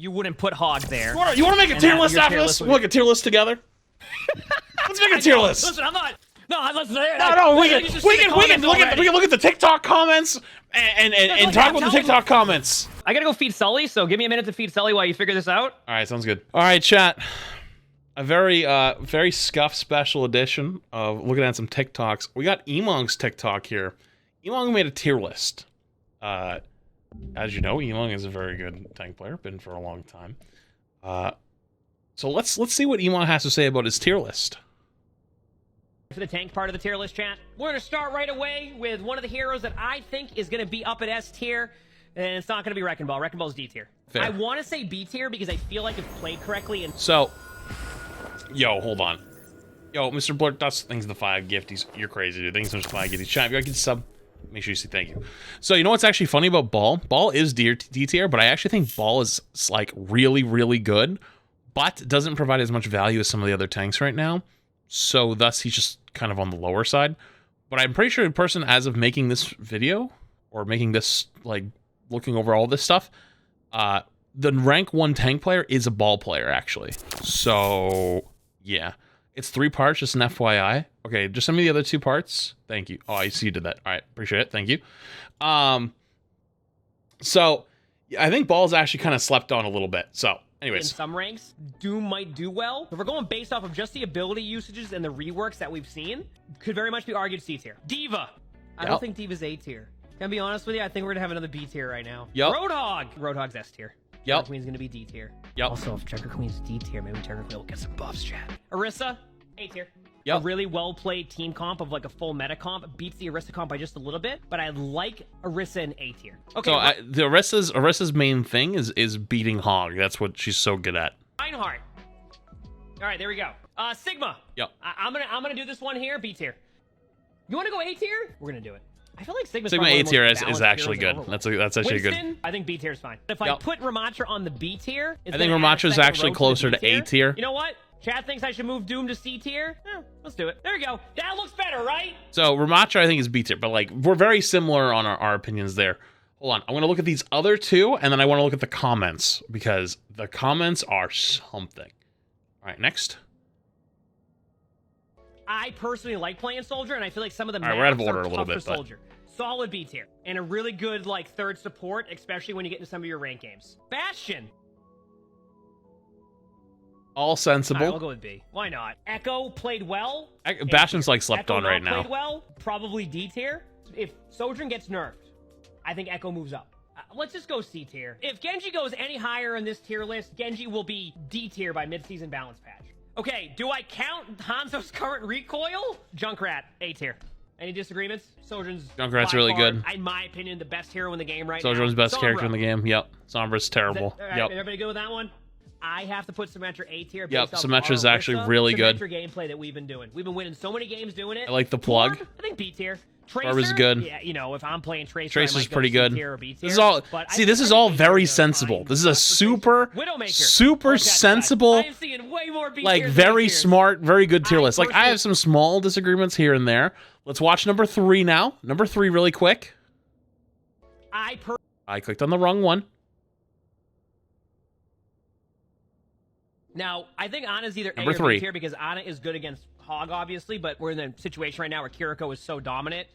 you wouldn't put Hog there. You want to make a tier list after this? We'll make a tier list together. Let's make a tier list. Listen, I'm not. No, listen. No, we can look at the TikTok comments and talk about the TikTok comments. I gotta go feed Sully, so give me a minute to feed Sully while you figure this out. All right, sounds good. All right, chat. A very scuffed special edition of looking at some TikToks. We got Emong's TikTok here. Emong made a tier list. As you know, Emong is a very good tank player, been for a long time. So let's see what Emong has to say about his tier list. For the tank part of the tier list, chat, we're gonna start right away with one of the heroes that I think is gonna be up at S tier, and it's not gonna be Wrecking Ball. Wrecking Ball's D tier. I want to say B tier because I feel like if played correctly and so. Yo, hold on. Yo, Mr. Blurt, thanks the 5 gifties. You're crazy, dude. Thanks so much for 5 gifties. Chat, if you like to sub, make sure you say thank you. So, you know what's actually funny about Ball? Ball is D tier, but I actually think Ball is like really, really good, but doesn't provide as much value as some of the other tanks right now. So, thus, he's just kind of on the lower side. But I'm pretty sure the person, as of making this video, or making this, like, looking over all this stuff, the rank 1 tank player is a Ball player, actually. So, yeah. It's 3 parts, just an FYI. Okay, just send me the other 2 parts. Thank you. Oh, I see you did that. All right, appreciate it. Thank you. So, I think Ball's actually kind of slept on a little bit. So, anyways. In some ranks, Doom might do well. If we're going based off of just the ability usages and the reworks that we've seen, could very much be argued C tier. Diva. I don't think Diva's A tier. Can I be honest with you? I think we're going to have another B tier right now. Yep. Roadhog. Roadhog's S tier. Yep. Checker Queen's going to be D tier. Yep. Also, if Checker Queen's D tier, maybe Checker Queen will get some buffs, chat. Orisa, A tier. Yep. A really well-played team comp of like a full meta comp beats the Orisa comp by just a little bit, but I like Orisa in A tier. Okay. So the Orisa's main thing is beating Hog. That's what she's so good at. Reinhardt. All right, there we go. Sigma. Yep. I'm gonna do this one here. B tier. You want to go A tier? We're gonna do it. I feel like Sigma A tier is actually good. That's actually Winston, good. I think B tier is fine. If I put Ramatra on the B tier, I think Ramatra is actually closer to A tier. You know what? Chad thinks I should move Doom to C tier. Let's do it. There we go. That looks better, right? So Ramatra, I think, is B tier, but like we're very similar on our opinions there. Hold on, I want to look at these other 2, and then I want to look at the comments because the comments are something. All right, next. I personally like playing Soldier, and I feel like some of the maps we're out of order are a little tough bit, for Soldier. Solid B tier, and a really good like third support, especially when you get into some of your rank games. Bastion. All sensible. All right, I'll go with B. Why not? Echo played well. Bastion's like slept on right now. Played well. Probably D tier. If Sojourn gets nerfed, I think Echo moves up. Let's just go C tier. If Genji goes any higher in this tier list, Genji will be D tier by mid-season balance patch. Okay, do I count Hanzo's current recoil? Junkrat, A tier. Any disagreements? Sojourn's Junkrat's really good. In my opinion, the best hero in the game right now. Sojourn's best character in the game. Yep. Sombra's terrible. Yep. Everybody good with that one? I have to put Symmetra A tier. Yep, Symmetra's actually really good. Symmetra gameplay that we've been doing. We've been winning so many games doing it. I like the plug. I think B tier. Tracer's good. Yeah, you know, if I'm playing Tracer, Tracer's pretty good. This is all. See, this is all very sensible. This is a super sensible, like very smart, very good tier list. Like I have some small disagreements here and there. Let's watch number 3 now. Number 3, really quick. I clicked on the wrong one. Now, I think Ana's either number A or 3 B tier because Ana is good against Hog, obviously, but we're in a situation right now where Kiriko is so dominant.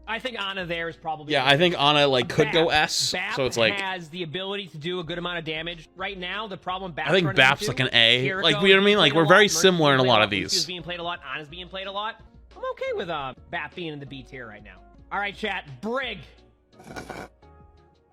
I think Ana there is probably... Yeah, I think Ana like could go S, so it's like... has the ability to do a good amount of damage. Right now, the problem Bap's I think Bap's like an A. Like, you know what I mean? Like, we're very similar in a lot of these. Lucia's being played a lot. Ana's being played a lot. I'm okay with Bap being in the B tier right now. All right, chat. Brig.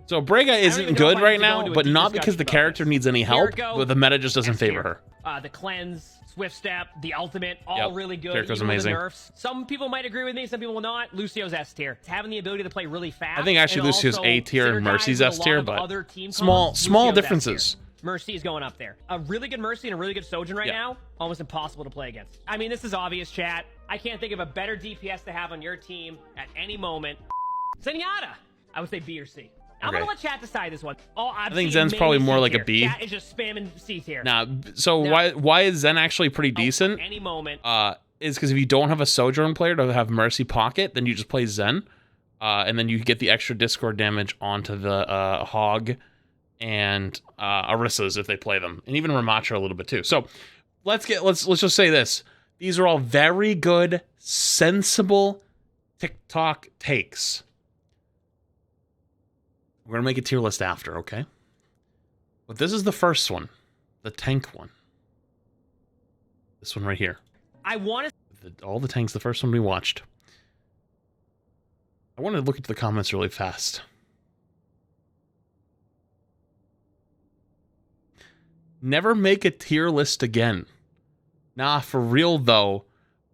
So Briga isn't good right now, but not because the character needs any help, but the meta just doesn't favor her. The cleanse, swift step, the ultimate, all really good. Character's amazing. Nerfs. Some people might agree with me, some people will not. Lucio's S tier. It's having the ability to play really fast. I think actually Lucio's A tier and Mercy's S tier, but small differences. Mercy is going up there. A really good Mercy and a really good Sojourn right now, almost impossible to play against. I mean, this is obvious, chat. I can't think of a better DPS to have on your team at any moment. Zenyatta. I would say B or C. I'm gonna let chat decide this one. I think Zen's probably more like a B. Chat is just spamming C tier. Nah, so why is Zen actually pretty decent? Any moment. Is because if you don't have a Sojourn player to have Mercy Pocket, then you just play Zen, and then you get the extra Discord damage onto the Hog and Orissa's if they play them, and even Ramattra a little bit too. So let's just say this: these are all very good, sensible TikTok takes. We're gonna make a tier list after, okay? But this is the first one, the tank one. This one right here. I want to all the tanks. The first one we watched. I want to look into the comments really fast. Never make a tier list again. Nah, for real though.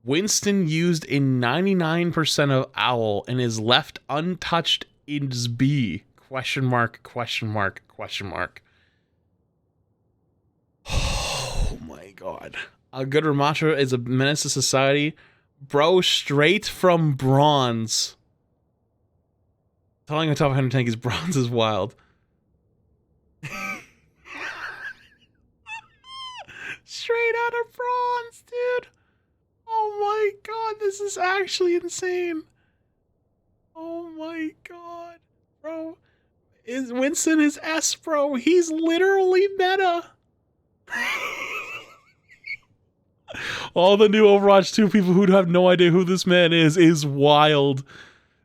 Winston used in 99% of Owl and is left untouched in B. Question mark, question mark, question mark. Oh my god. A good Ramattra is a menace to society. Bro, straight from bronze. Telling a top 100 tank is bronze is wild. Straight out of bronze, dude. Oh my god, this is actually insane. Oh my god, bro. Winston is S, bro. He's literally meta. All the new Overwatch 2 people who have no idea who this man is wild.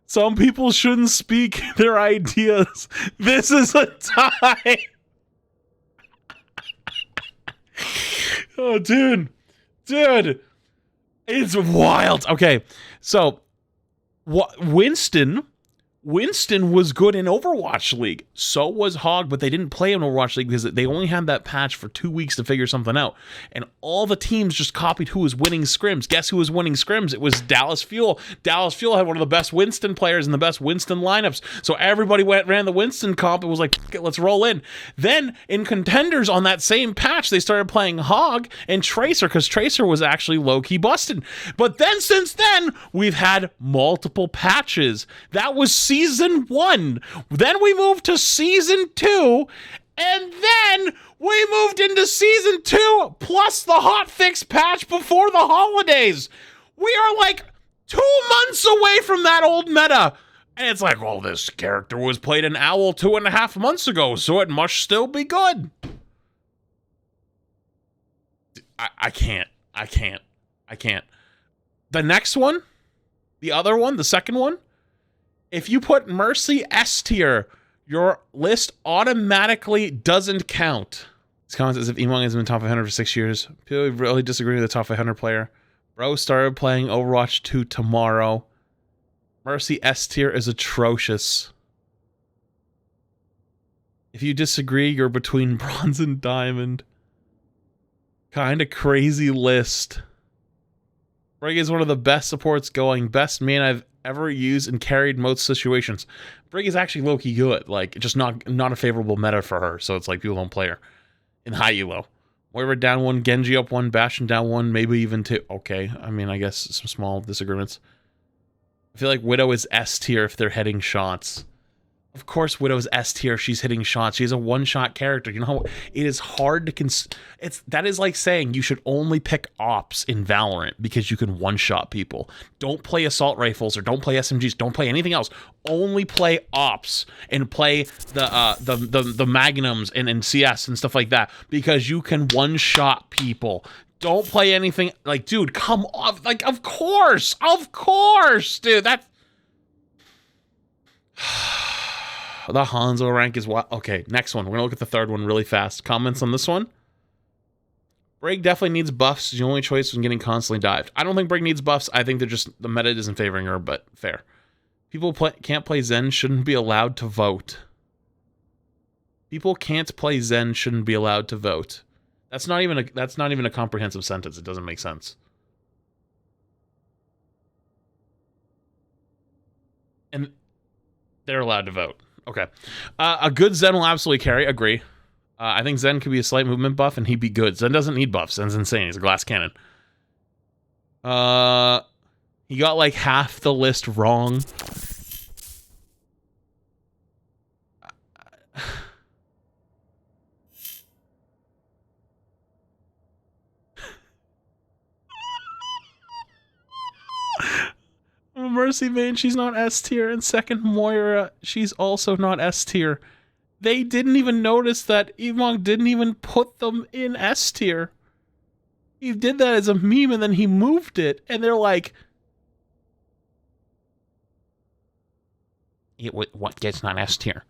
Some people shouldn't speak their ideas. This is a tie. Oh, dude. Dude. It's wild. Okay, so Winston was good in Overwatch League. So was Hog, but they didn't play in Overwatch League because they only had that patch for 2 weeks to figure something out. And all the teams just copied who was winning scrims. Guess who was winning scrims? It was Dallas Fuel. Dallas Fuel had one of the best Winston players and the best Winston lineups. So everybody ran the Winston comp and was like, let's roll in. Then in contenders on that same patch, they started playing Hog and Tracer because Tracer was actually low-key busted. But then since then, we've had multiple patches. That was Season 1. Then we moved to Season 2. And then we moved into Season 2 plus the hotfix patch before the holidays. We are like 2 months away from that old meta. And it's like, well, this character was played in Owl 2.5 months ago, so it must still be good. I can't. The next one, the other one, the second one, if you put Mercy S tier, your list automatically doesn't count. This comments as if Emong has been top 500 for 6 years. People really disagree with the top 500 player. Bro started playing Overwatch 2 tomorrow. Mercy S tier is atrocious. If you disagree, you're between bronze and diamond. Kinda crazy list. Brig is one of the best supports going. Best main I've ever used and carried most situations. Brig is actually low-key good. Like, just not a favorable meta for her. So it's like people don't play her. In high elo. Moira down 1, Genji up 1, Bastion down 1, maybe even 2. Okay, I mean, I guess some small disagreements. I feel like Widow is S tier if they're heading shots. Of course Widow's S tier, she's hitting shots. She's a one-shot character. You know how it is hard to that is like saying you should only pick ops in Valorant because you can one-shot people. Don't play assault rifles or don't play SMGs. Don't play anything else. Only play ops and play the magnums and CS and stuff like that because you can one-shot people. Don't play anything like, dude, come off. Like, of course, dude. That's the Hanzo rank is what? Okay, next one. We're gonna look at the third one really fast. Comments on this one? Brig definitely needs buffs. The only choice was getting constantly dived. I don't think Brig needs buffs. I think they're just the meta isn't favoring her, but fair. People can't play Zen, shouldn't be allowed to vote. People can't play Zen, shouldn't be allowed to vote. That's not even a comprehensive sentence. It doesn't make sense. And they're allowed to vote. Okay. A good Zen will absolutely carry. Agree. I think Zen could be a slight movement buff, and he'd be good. Zen doesn't need buffs. Zen's insane. He's a glass cannon. He got like half the list wrong. Mercy main, she's not S tier, and second Moira, she's also not S tier. They didn't even notice that Emong didn't even put them in S tier. He did that as a meme and then he moved it. And they're like, what gets not S tier?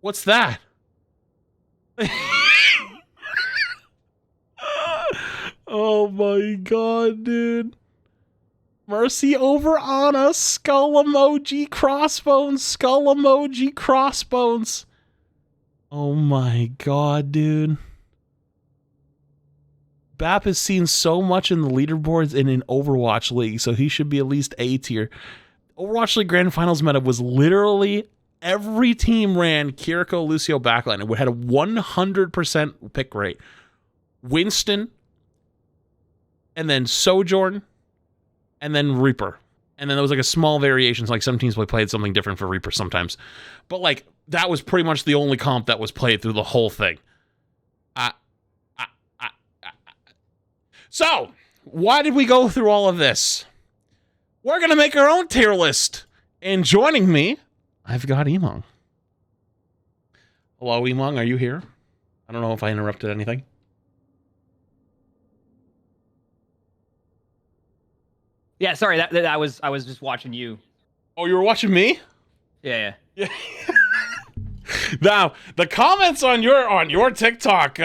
What's that? Oh my god, dude. Mercy over Anna, skull emoji, crossbones, skull emoji, crossbones. Oh my god, dude. Bap has seen so much in the leaderboards and in Overwatch League, so he should be at least A tier. Overwatch League Grand Finals meta was literally every team ran Kiriko, Lucio backline. It had a 100% pick rate. Winston, and then Sojourn, and then Reaper. And then there was like a small variation. So like some teams played something different for Reaper sometimes. But like that was pretty much the only comp that was played through the whole thing. So, why did we go through all of this? We're going to make our own tier list. And joining me, I've got Emong. Hello, Emong. Are you here? I don't know if I interrupted anything. Yeah, sorry. That I was just watching you. Oh, you were watching me? Yeah. Now, the comments on your TikTok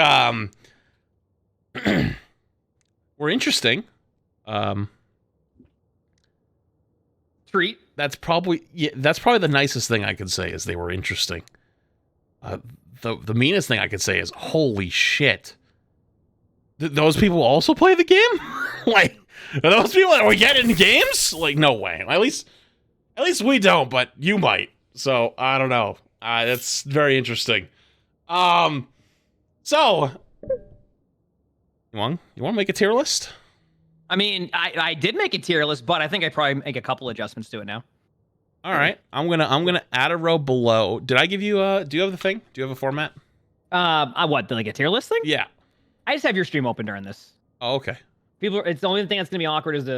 were interesting. Treat. That's probably the nicest thing I could say is they were interesting. The meanest thing I could say is holy shit. Those people also play the game? Like, are those people that we get in games? Like, no way. At least we don't, but you might. So I don't know. That's very interesting. So you want to make a tier list? I mean, I did make a tier list, but I think I probably make a couple adjustments to it now. All right, I'm gonna add a row below. Did I give you do you have the thing? Do you have a format? What, like a tier list thing? Yeah. I just have your stream open during this. Oh, okay. It's the only thing that's gonna be awkward is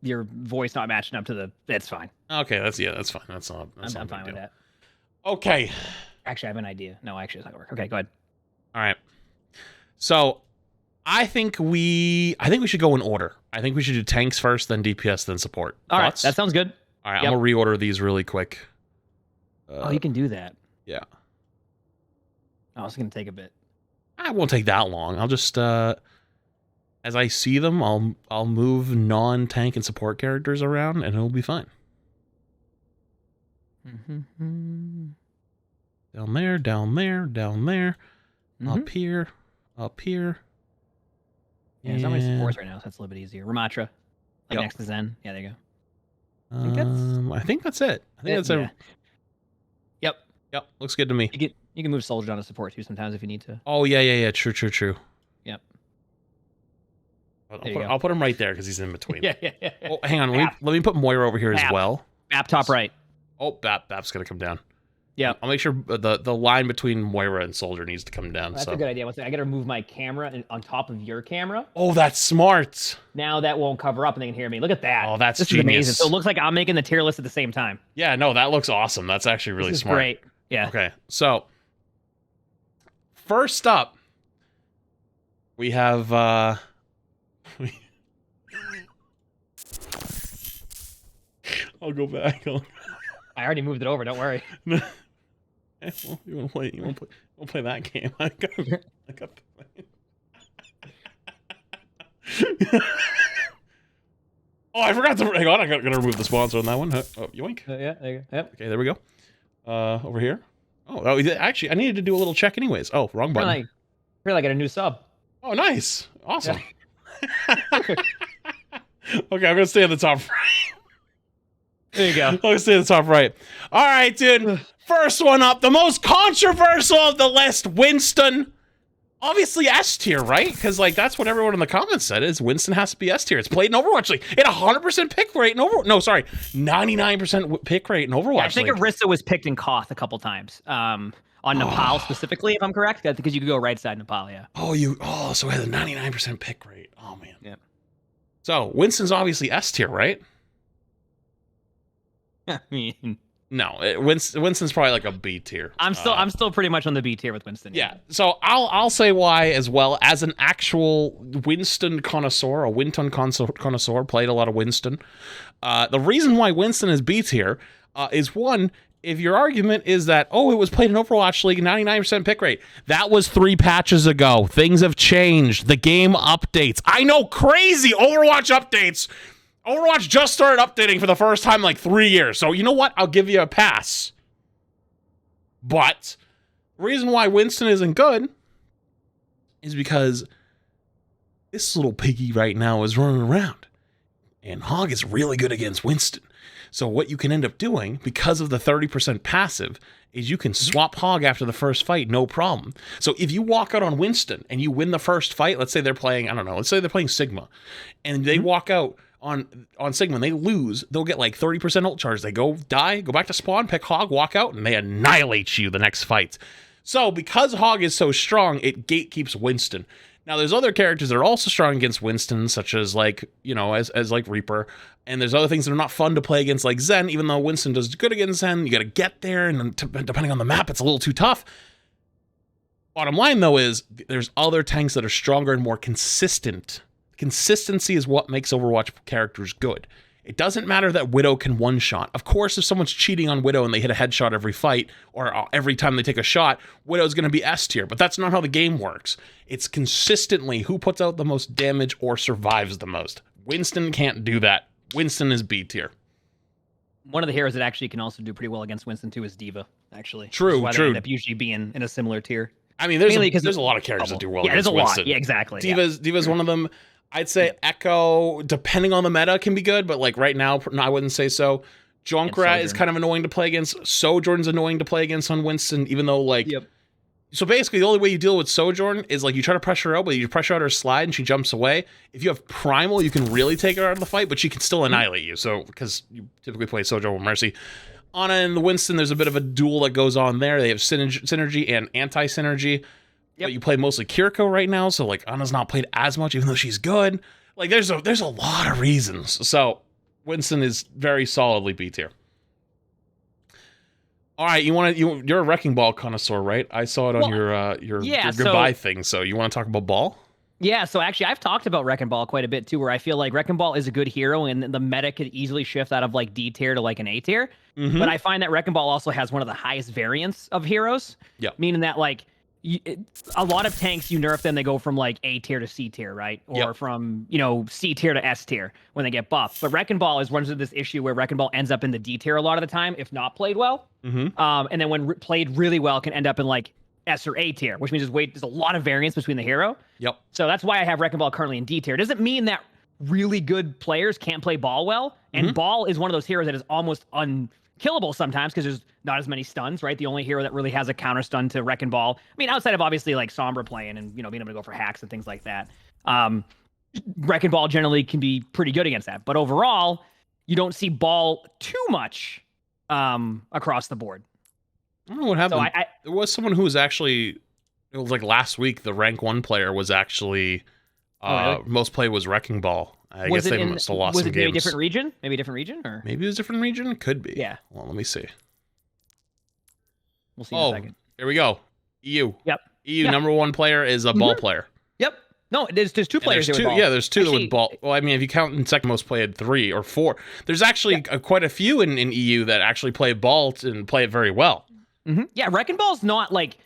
your voice not matching up to the. That's fine. Okay, that's fine. I'm fine with that. Okay. Actually, I have an idea. No, actually, it's not gonna work. Okay, go ahead. All right. So, I think we should go in order. I think we should do tanks first, then DPS, then support. All right, that sounds good. All right, yep. I'm gonna reorder these really quick. You can do that. Yeah. Oh, it's gonna take a bit. I won't take that long. I'll just as I see them, I'll move non-tank and support characters around, and it'll be fine. Down there, down there, down there, up here, up here. Yeah, there's not many supports right now, so that's a little bit easier. Ramatra, next to Zen. Yeah, there you go. I think that's it. I think that's it. Yep. Yep. Looks good to me. You can move Soldier down to support too sometimes if you need to. Oh yeah. True. Yep. I'll put him right there because he's in between. Yeah. Oh, hang on. Let me put Moira over here as well. Bap top right. Oh, Bap's gonna come down. Yeah. I'll make sure the line between Moira and Soldier needs to come down. That's a good idea. I gotta remove my camera on top of your camera. Oh, that's smart. Now that won't cover up and they can hear me. Look at that. Oh, this genius. Is amazing. So it looks like I'm making the tier list at the same time. Yeah, no, that looks awesome. That's actually really smart. Great. Yeah. Okay, so first up, we have I'll go back. I already moved it over. Don't worry. Well, you want to play that game? I got Oh, I forgot to. Hang on, I got to remove the sponsor on that one. Oh, yoink. Yeah, there you go. Yep. Okay, there we go. Over here. Oh, actually, I needed to do a little check anyways. Oh, wrong button. Really, I got a new sub. Oh, nice. Awesome. Yeah. Okay, I'm gonna stay at the top right. There you go. I'm gonna stay at the top right. All right, dude. First one up, the most controversial of the list, Winston. Obviously S tier, right? Because that's what everyone in the comments said is Winston has to be S tier. It's played in Overwatch League. It 100% pick rate in Overwatch. No, sorry, 99% pick rate in Overwatch. Yeah, I think Arista was picked in Koth a couple times. On Nepal specifically, if I'm correct, because you could go right side Nepal. Yeah. So it has a 99% pick rate. Oh man. Yeah. So Winston's obviously S tier, right? I mean, No, Winston's probably like a B tier. I'm still pretty much on the B tier with Winston. Yeah, so I'll say why as well. As an actual Winston connoisseur, a Winton connoisseur, played a lot of Winston. The reason why Winston is B tier is one, if your argument is that, it was played in Overwatch League, 99% pick rate, that was 3 patches ago. Things have changed. The game updates. I know, crazy Overwatch updates. Overwatch just started updating for the first time in like 3 years. So you know what? I'll give you a pass. But the reason why Winston isn't good is because this little piggy right now is running around. And Hog is really good against Winston. So what you can end up doing, because of the 30% passive, is you can swap Hog after the first fight, no problem. So if you walk out on Winston and you win the first fight, let's say they're playing, I don't know, let's say they're playing Sigma, and they walk out on Sigma and they lose, they'll get like 30% ult charge. They go back to spawn, pick Hog, walk out, and they annihilate you the next fight. So because Hog is so strong, it gatekeeps Winston. Now there's other characters that are also strong against Winston, such as like, as like Reaper, and there's other things that are not fun to play against, like Zen. Even though Winston does good against Zen, you got to get there, and depending on the map, it's a little too tough. Bottom line though is there's other tanks that are stronger and more consistent. Consistency is what makes Overwatch characters good. It doesn't matter that Widow can one-shot. Of course, if someone's cheating on Widow and they hit a headshot every fight, or every time they take a shot, Widow's going to be S tier. But that's not how the game works. It's consistently who puts out the most damage or survives the most. Winston can't do that. Winston is B tier. One of the heroes that actually can also do pretty well against Winston too is D.Va, actually. True, why true. They end up usually being in a similar tier. I mean, there's a lot of characters that do well against Winston. Yeah, there's a lot. Yeah, exactly. D.Va's one of them. I'd say Echo, depending on the meta, can be good, but like right now, I wouldn't say so. Junkrat is kind of annoying to play against. Sojourn's annoying to play against on Winston, even though like... Yep. So basically, the only way you deal with Sojourn is like you try to pressure her out, but you pressure out her slide and she jumps away. If you have Primal, you can really take her out of the fight, but she can still annihilate you. So, because you typically play Sojourn with Mercy. Ana and the Winston, there's a bit of a duel that goes on there. They have synergy and anti-synergy. Yep. But you play mostly Kiriko right now, so like Ana's not played as much, even though she's good. Like there's a lot of reasons. So Winston is very solidly B tier. All right, you're a Wrecking Ball connoisseur, right? I saw it on your goodbye thing. So you want to talk about Ball? Yeah, so actually I've talked about Wrecking Ball quite a bit too, where I feel like Wrecking Ball is a good hero and the meta could easily shift out of like D tier to like an A tier. Mm-hmm. But I find that Wrecking Ball also has one of the highest variants of heroes. Yeah. Meaning that like a lot of tanks, you nerf them, they go from like A tier to C tier, right? Or from, C tier to S tier when they get buffed. But Wrecking Ball is runs into this issue where Wrecking Ball ends up in the D tier a lot of the time, if not played well. Mm-hmm. And then when played really well, can end up in like S or A tier, which means there's a lot of variance between the hero. Yep. So that's why I have Wrecking Ball currently in D tier. It doesn't mean that really good players can't play Ball well. And Ball is one of those heroes that is almost unkillable sometimes because there's not as many stuns, right? The only hero that really has a counter stun to Wrecking Ball. I mean, outside of obviously like Sombra playing and, being able to go for hacks and things like that. Wrecking Ball generally can be pretty good against that. But overall, you don't see Ball too much across the board. I don't know what happened. So there was someone who was actually, it was like last week, the rank 1 player was actually, really? Most played was Wrecking Ball. I guess they must have lost some games. Was it maybe a different region? Maybe a different region? Or maybe it was a different region? Could be. Yeah. Well, let me see. We'll see in a second. Here we go. EU. Yep. EU number 1 player is a Ball player. Yep. No, there's 2 players here with Ball. Yeah, there's 2 with Ball. Well, I mean, if you count in second most played 3 or 4. There's actually quite a few in EU that actually play Ball and play it very well. Mm-hmm. Yeah, Wrecking Ball's not like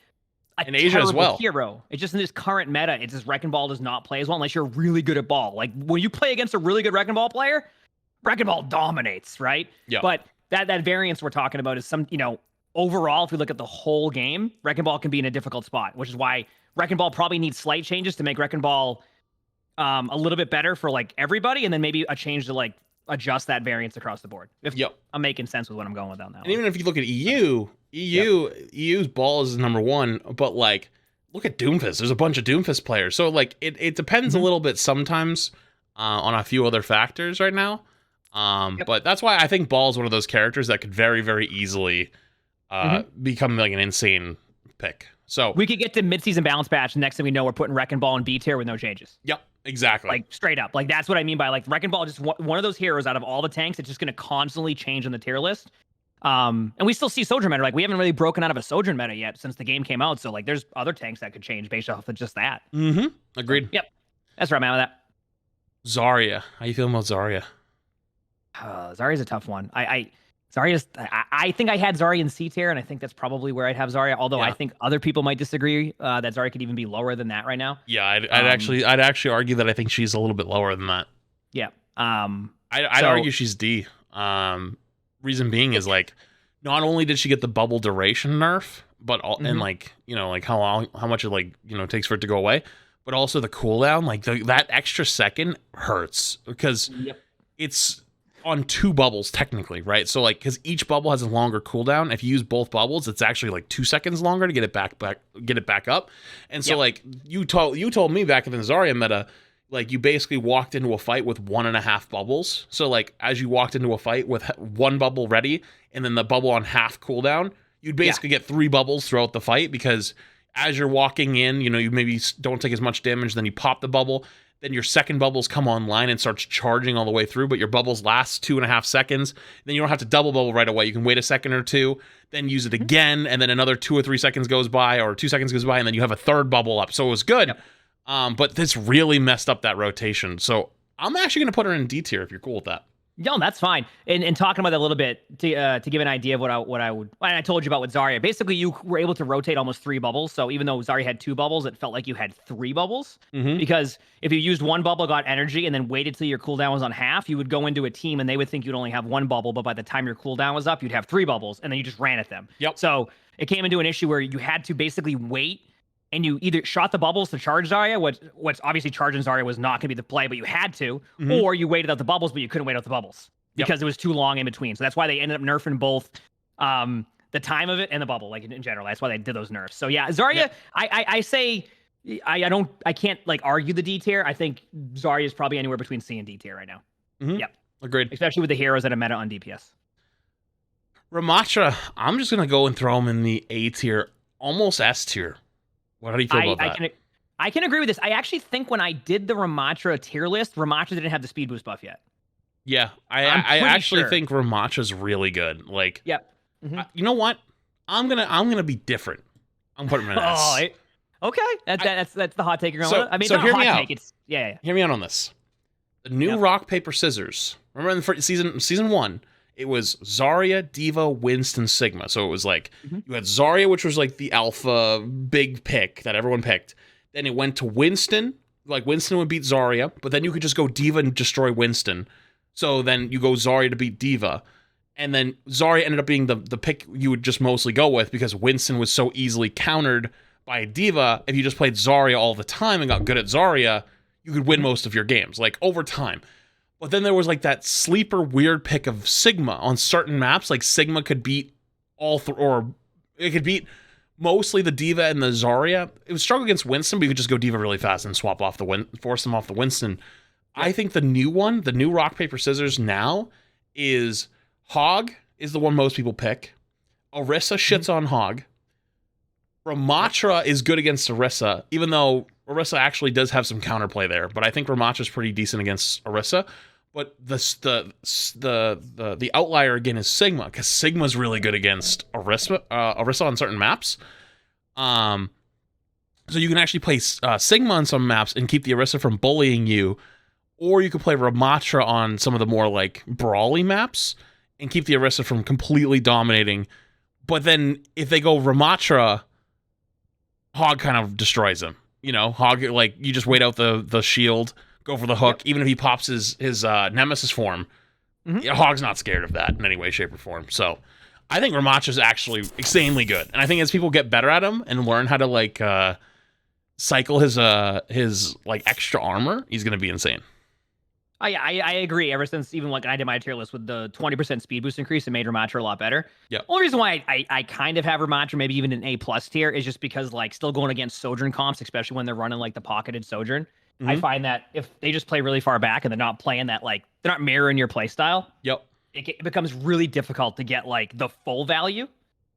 a in Asia as well. Hero. It's just in this current meta, it's just Wrecking Ball does not play as well unless you're really good at Ball. Like when you play against a really good Wrecking Ball player, Wrecking Ball dominates, right? Yeah. But that variance we're talking about is some, overall, if we look at the whole game, Wrecking Ball can be in a difficult spot, which is why Wrecking Ball probably needs slight changes to make Wrecking Ball a little bit better for like everybody, and then maybe a change to like adjust that variance across the board. I'm making sense with what I'm going with on that. And even if you look at EU's Ball is number 1, but like look at Doomfist. There's a bunch of Doomfist players. So like it depends a little bit sometimes on a few other factors right now. But that's why I think Ball is one of those characters that could very, very easily become like an insane pick. So We could get to mid-season balance patch. And next thing we know, we're putting Wrecking Ball in B tier with no changes. yep, exactly. Like straight up. Like that's what I mean by like Wrecking Ball. Just one of those heroes out of all the tanks. It's just going to constantly change on the tier list. And we still see Sojourn meta. Like we haven't really broken out of a Sojourn meta yet since the game came out. So like there's other tanks that could change based off of just that. Agreed. Yep. That's where I'm at with that. Zarya. How you feeling about Zarya? Zarya's a tough one. I think I had Zarya in C tier, and I think that's probably where I'd have Zarya. Although I think other people might disagree that Zarya could even be lower than that right now. Yeah, I'd actually argue that I think she's a little bit lower than that. Yeah. I'd argue she's D. Reason being is like, not only did she get the bubble duration nerf, but and like like how much it like takes for it to go away, but also the cooldown, like that extra second hurts because it's on 2 bubbles technically, right? So like, because each bubble has a longer cooldown. If you use both bubbles, it's actually like 2 seconds longer to get it back up. And so like you told me back in the Zarya meta, like you basically walked into a fight with 1.5 bubbles. So like as you walked into a fight with 1 bubble ready and then the bubble on half cooldown, you'd basically get 3 bubbles throughout the fight because as you're walking in, you maybe don't take as much damage, then you pop the bubble. Then your second bubbles come online and starts charging all the way through, but your bubbles last 2.5 seconds. Then you don't have to double bubble right away. You can wait a second or two, then use it again, and then another 2 or 3 seconds goes by, or 2 seconds goes by, and then you have a third bubble up. So it was good. But this really messed up that rotation. So I'm actually going to put her in D tier if you're cool with that. No, that's fine. And talking about that a little bit to give an idea of what I would. And I told you about with Zarya. Basically, you were able to rotate almost 3 bubbles. So even though Zarya had 2 bubbles, it felt like you had 3 bubbles. Because if you used 1 bubble, got energy, and then waited till your cooldown was on half, you would go into a team and they would think you'd only have 1 bubble. But by the time your cooldown was up, you'd have 3 bubbles, and then you just ran at them. So it came into an issue where you had to basically wait. And you either shot the bubbles to charge Zarya, what's obviously charging Zarya was not going to be the play, but you had to, or you waited out the bubbles, but you couldn't wait out the bubbles because it was too long in between. So that's why they ended up nerfing both the time of it and the bubble, like in general. That's why they did those nerfs. So yeah, Zarya, I say I can't like argue the D tier. I think Zarya is probably anywhere between C and D tier right now. Yep, agreed. Especially with the heroes that are meta on DPS. Ramattra, I'm just gonna go and throw him in the A tier, almost S tier. How do you feel about that? I can agree with this. I actually think when I did the Ramattra tier list, Ramattra didn't have the speed boost buff yet. Yeah, I actually think Ramatra's really good. Like, you know what? I'm gonna be different. I'm putting him in S. Okay, that's the hot take you're going with. I mean, so not hear a me hot out. take. It's Hear me out on this. The new rock paper scissors. Remember in the season 1. It was Zarya, D.Va, Winston, Sigma. So it was like, you had Zarya, which was like the alpha big pick that everyone picked. Then it went to Winston. Like, Winston would beat Zarya, but then you could just go D.Va and destroy Winston. So then you go Zarya to beat D.Va. And then Zarya ended up being the pick you would just mostly go with because Winston was so easily countered by D.Va. If you just played Zarya all the time and got good at Zarya, you could win most of your games, like, over time. But then there was like that sleeper weird pick of Sigma on certain maps. Like Sigma could beat or it could beat mostly the D.Va and the Zarya. It would struggle against Winston, but you could just go D.Va really fast and swap off force them off the Winston. I think the new rock, paper, scissors now is Hog is the one most people pick. Orisa shits on Hog. Ramattra is good against Orisa, even though Orisa actually does have some counterplay there, but I think Ramatra's pretty decent against Orisa. But the outlier again is Sigma, because Sigma's really good against Orisa on certain maps. So you can actually play Sigma on some maps and keep the Orisa from bullying you, or you could play Ramatra on some of the more like brawly maps and keep the Orisa from completely dominating. But then if they go Ramatra, Hog kind of destroys him. Hog, like, you just wait out the shield, go for the hook. Even if he pops his Nemesis form, Hog's not scared of that in any way, shape, or form. So I think Ramatra's actually insanely good. And I think as people get better at him and learn how to, like, cycle his like, extra armor, he's going to be insane. I agree. Ever since even like I did my tier list with the 20% speed boost increase, it made Ramatra a lot better. Yeah. Only reason why I kind of have Ramatra maybe even an A+ tier is just because like still going against Sojourn comps, especially when they're running like the pocketed Sojourn. I find that if they just play really far back and they're not playing that, like they're not mirroring your play style. It becomes really difficult to get like the full value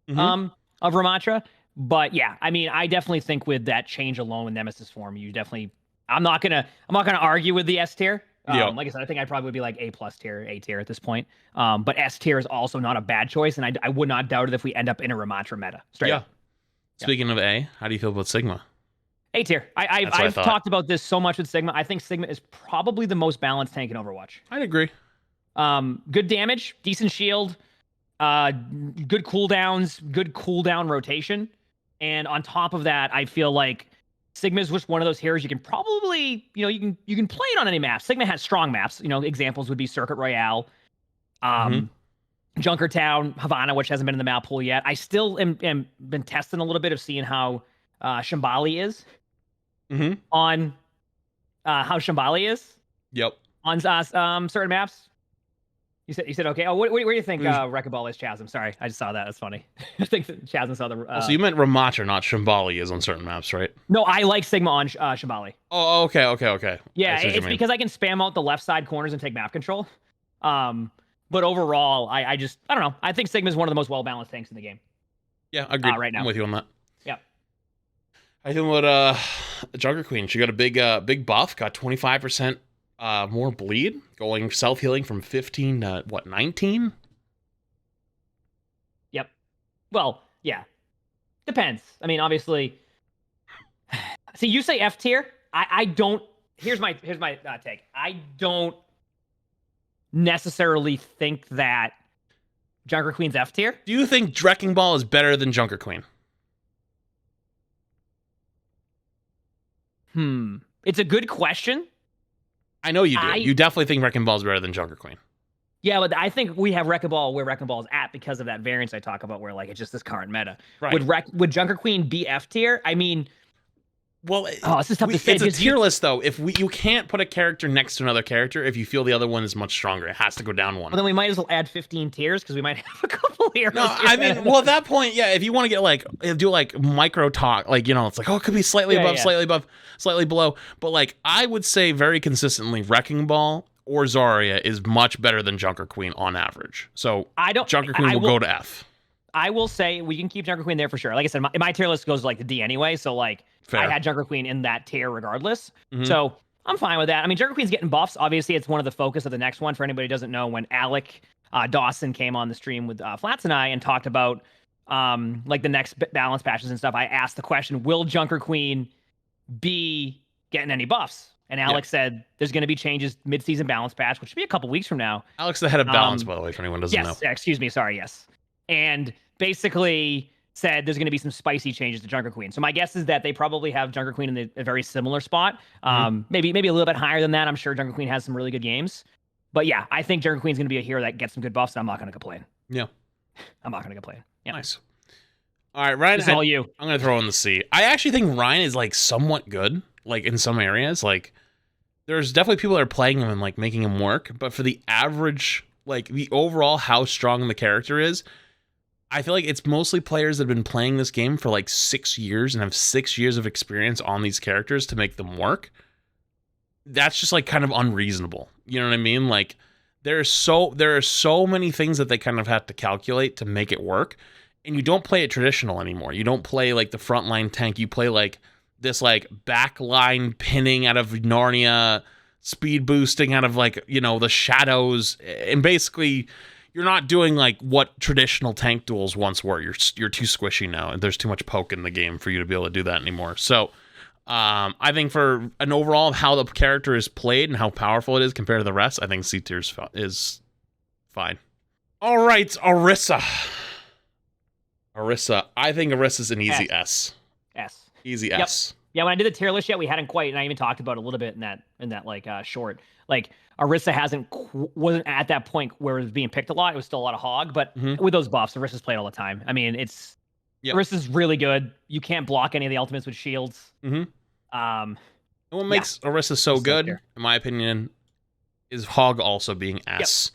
of Ramatra. But yeah, I mean, I definitely think with that change alone with Nemesis form, you definitely. I'm not gonna argue with the S tier. Yeah. Like I said, I think I'd probably be like A plus tier, A tier at this point. But S tier is also not a bad choice, and I would not doubt it if we end up in a Ramattra meta. Straight up. Speaking of A, how do you feel about Sigma? A tier. I've talked about this so much with Sigma. I think Sigma is probably the most balanced tank in Overwatch. I'd agree. Good damage, decent shield, good cooldowns, good cooldown rotation. And on top of that, I feel like Sigma is just one of those heroes you can probably, you can play it on any map. Sigma has strong maps. Examples would be Circuit Royale, Junkertown, Havana, which hasn't been in the map pool yet. I still am been testing a little bit of seeing how Shambali is on how Shambali is. Yep. On certain maps. You said okay. Oh, what do you think Wrecking Ball is, Chasm? Sorry, I just saw that. That's funny. I think Chasm saw the. So you meant Ramattra, not Shambali, is on certain maps, right? No, I like Sigma on Shambali. Oh, okay. Yeah, it's because I can spam out the left side corners and take map control. But overall, I don't know. I think Sigma is one of the most well balanced tanks in the game. Yeah, I agree. Right now, I'm with you on that. Yep. I think about Junker Queen. She got a big buff. Got 25%. More bleed, going self-healing from 15 to, 19? Yep. Well, yeah. Depends. I mean, obviously... See, you say F tier. I don't... Here's my take. I don't necessarily think that Junker Queen's F tier. Do you think Wrecking Ball is better than Junker Queen? It's a good question. I know you do. You definitely think Wrecking Ball is better than Junker Queen. Yeah, but I think we have Wrecking Ball where Wrecking Ball is at because of that variance I talk about, where like it's just this current meta. Right. Would Junker Queen be F tier? I mean, well, this is tough to say. It's a tier list though. You can't put a character next to another character if you feel the other one is much stronger. It has to go down one. Well, then we might as well add 15 tiers because we might have a couple heroes. No, I mean, well, at that point, yeah. If you want to get do micro talk, it's like, oh, it could be slightly above, slightly below. But I would say very consistently, Wrecking Ball or Zarya is much better than Junker Queen on average. So Junker Queen will go to F. I will say we can keep Junker Queen there for sure. Like I said, my tier list goes to D anyway. So fair. I had Junker Queen in that tier regardless. So I'm fine with that. I mean, Junker Queen's getting buffs. Obviously, it's one of the focus of the next one. For anybody who doesn't know, when Alec Dawson came on the stream with Flats and I and talked about the next balance patches and stuff, I asked the question, will Junker Queen be getting any buffs? And Alex said there's going to be changes mid-season balance patch, which should be a couple weeks from now. Alex, the head of balance, by the way, for anyone who doesn't know. Yes, excuse me. Sorry, yes. And basically said there's going to be some spicy changes to Junker Queen. So my guess is that they probably have Junker Queen in a very similar spot. Maybe a little bit higher than that. I'm sure Junker Queen has some really good games. But yeah, I think Junker Queen's going to be a hero that gets some good buffs, and I'm not going to complain. Yeah. I'm not going to complain. Yeah. Nice. All right, Ryan. It's all you. I'm going to throw in the C. I actually think Ryan is somewhat good, in some areas. There's definitely people that are playing him and making him work, but for the average, the overall how strong the character is, I feel like it's mostly players that have been playing this game for 6 years and have 6 years of experience on these characters to make them work. That's just kind of unreasonable. You know what I mean? There are so many things that they kind of have to calculate to make it work, and you don't play it traditional anymore. You don't play the frontline tank. You play this backline pinning out of Narnia, speed boosting out of the shadows, and basically you're not doing what traditional tank duels once were. You're too squishy now, and there's too much poke in the game for you to be able to do that anymore. So I think for an overall of how the character is played and how powerful it is compared to the rest, I think C tier is fine. All right, Orisa. I think Orisa's an easy S. Easy S. Yeah, when I did the tier list we hadn't quite, and I even talked about it a little bit in that short. Orisa wasn't at that point where it was being picked a lot. It was still a lot of hog, but with those buffs, Orisa's played all the time. I mean, Orisa's really good. You can't block any of the ultimates with shields. And what makes Orisa so good, in my opinion, is hog also being S.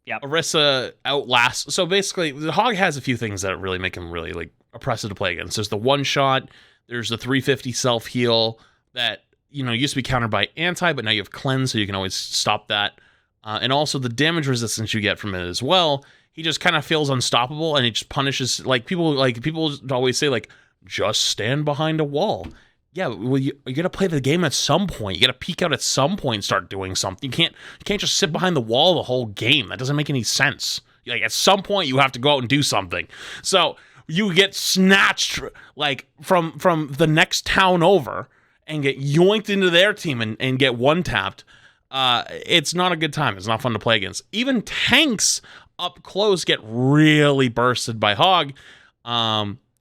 Yep. Orisa outlasts. So basically, the hog has a few things that really make him really oppressive to play against. There's the one shot. There's the 350 self heal that used to be countered by anti, but now you have cleanse, so you can always stop that. And also the damage resistance you get from it as well. He just kind of feels unstoppable, and he just punishes people always say just stand behind a wall. Yeah, well, you got to play the game at some point. You got to peek out at some point and start doing something. You can't just sit behind the wall the whole game. That doesn't make any sense. Like, at some point, you have to go out and do something. So you get snatched, like, from the next town over and get yoinked into their team and get one-tapped. It's not a good time. It's not fun to play against. Even tanks up close get really bursted by Hog.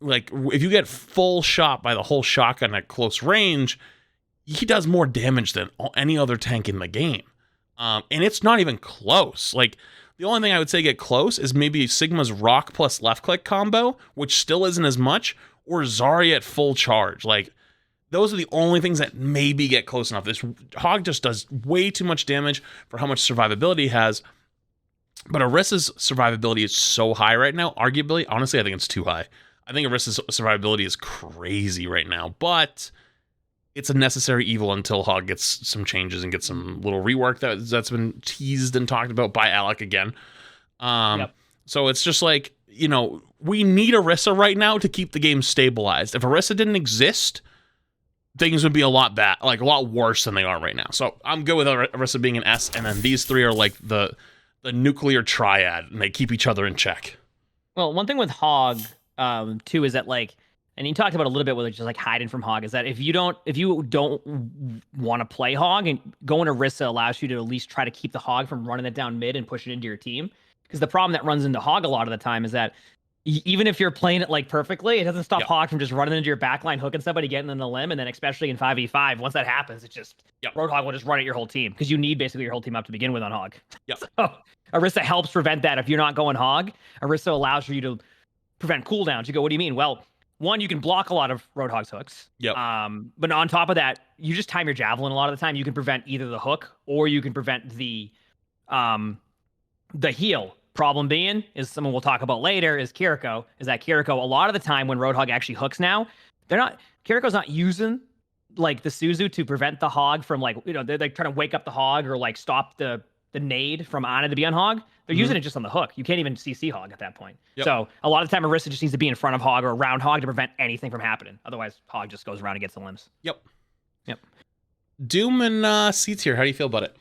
Like, if you get full shot by the whole shotgun at close range, he does more damage than any other tank in the game. And it's not even close. Like, the only thing I would say get close is maybe Sigma's Rock plus left click combo, which still isn't as much, or Zarya at full charge. Like, those are the only things that maybe get close enough. This Hog just does way too much damage for how much survivability he has. But Orisa's survivability is so high right now. Arguably, honestly, I think it's too high. I think Orisa's survivability is crazy right now, but it's a necessary evil until Hog gets some changes and gets some little rework that's been teased and talked about by Alec again. So it's just like, we need Orisa right now to keep the game stabilized. If Orisa didn't exist, things would be a lot worse than they are right now. So I'm good with Orisa being an S, and then these three are like the nuclear triad, and they keep each other in check. Well, one thing with Hog, too, is that, like, and you talked about a little bit with just like hiding from Hog, is that if you don't want to play Hog, and going to Orisa allows you to at least try to keep the Hog from running it down mid and push it into your team. Because the problem that runs into Hog a lot of the time is that even if you're playing it like perfectly, it doesn't stop Hog from just running into your backline, hooking somebody, getting in the limb, and then especially in 5v5, once that happens, it's just Roadhog will just run at your whole team, because you need basically your whole team up to begin with on Hog. So Orisa helps prevent that. If you're not going Hog, Orisa allows for you to prevent cooldowns. You go, what do you mean? Well, one, you can block a lot of Roadhog's hooks. But on top of that, you just time your javelin a lot of the time. You can prevent either the hook or you can prevent the heal. Problem being is someone we'll talk about later is Kiriko. Is that Kiriko, a lot of the time when Roadhog actually hooks now, Kiriko's not using like the Suzu to prevent the Hog from, like, they're like trying to wake up the Hog or like stop the nade from Ana to be on Hog. They're using it just on the hook. You can't even CC Hog at that point. So a lot of the time Orisa just needs to be in front of Hog or around Hog to prevent anything from happening. Otherwise, Hog just goes around and gets the limbs. Doom and C tier, how do you feel about it?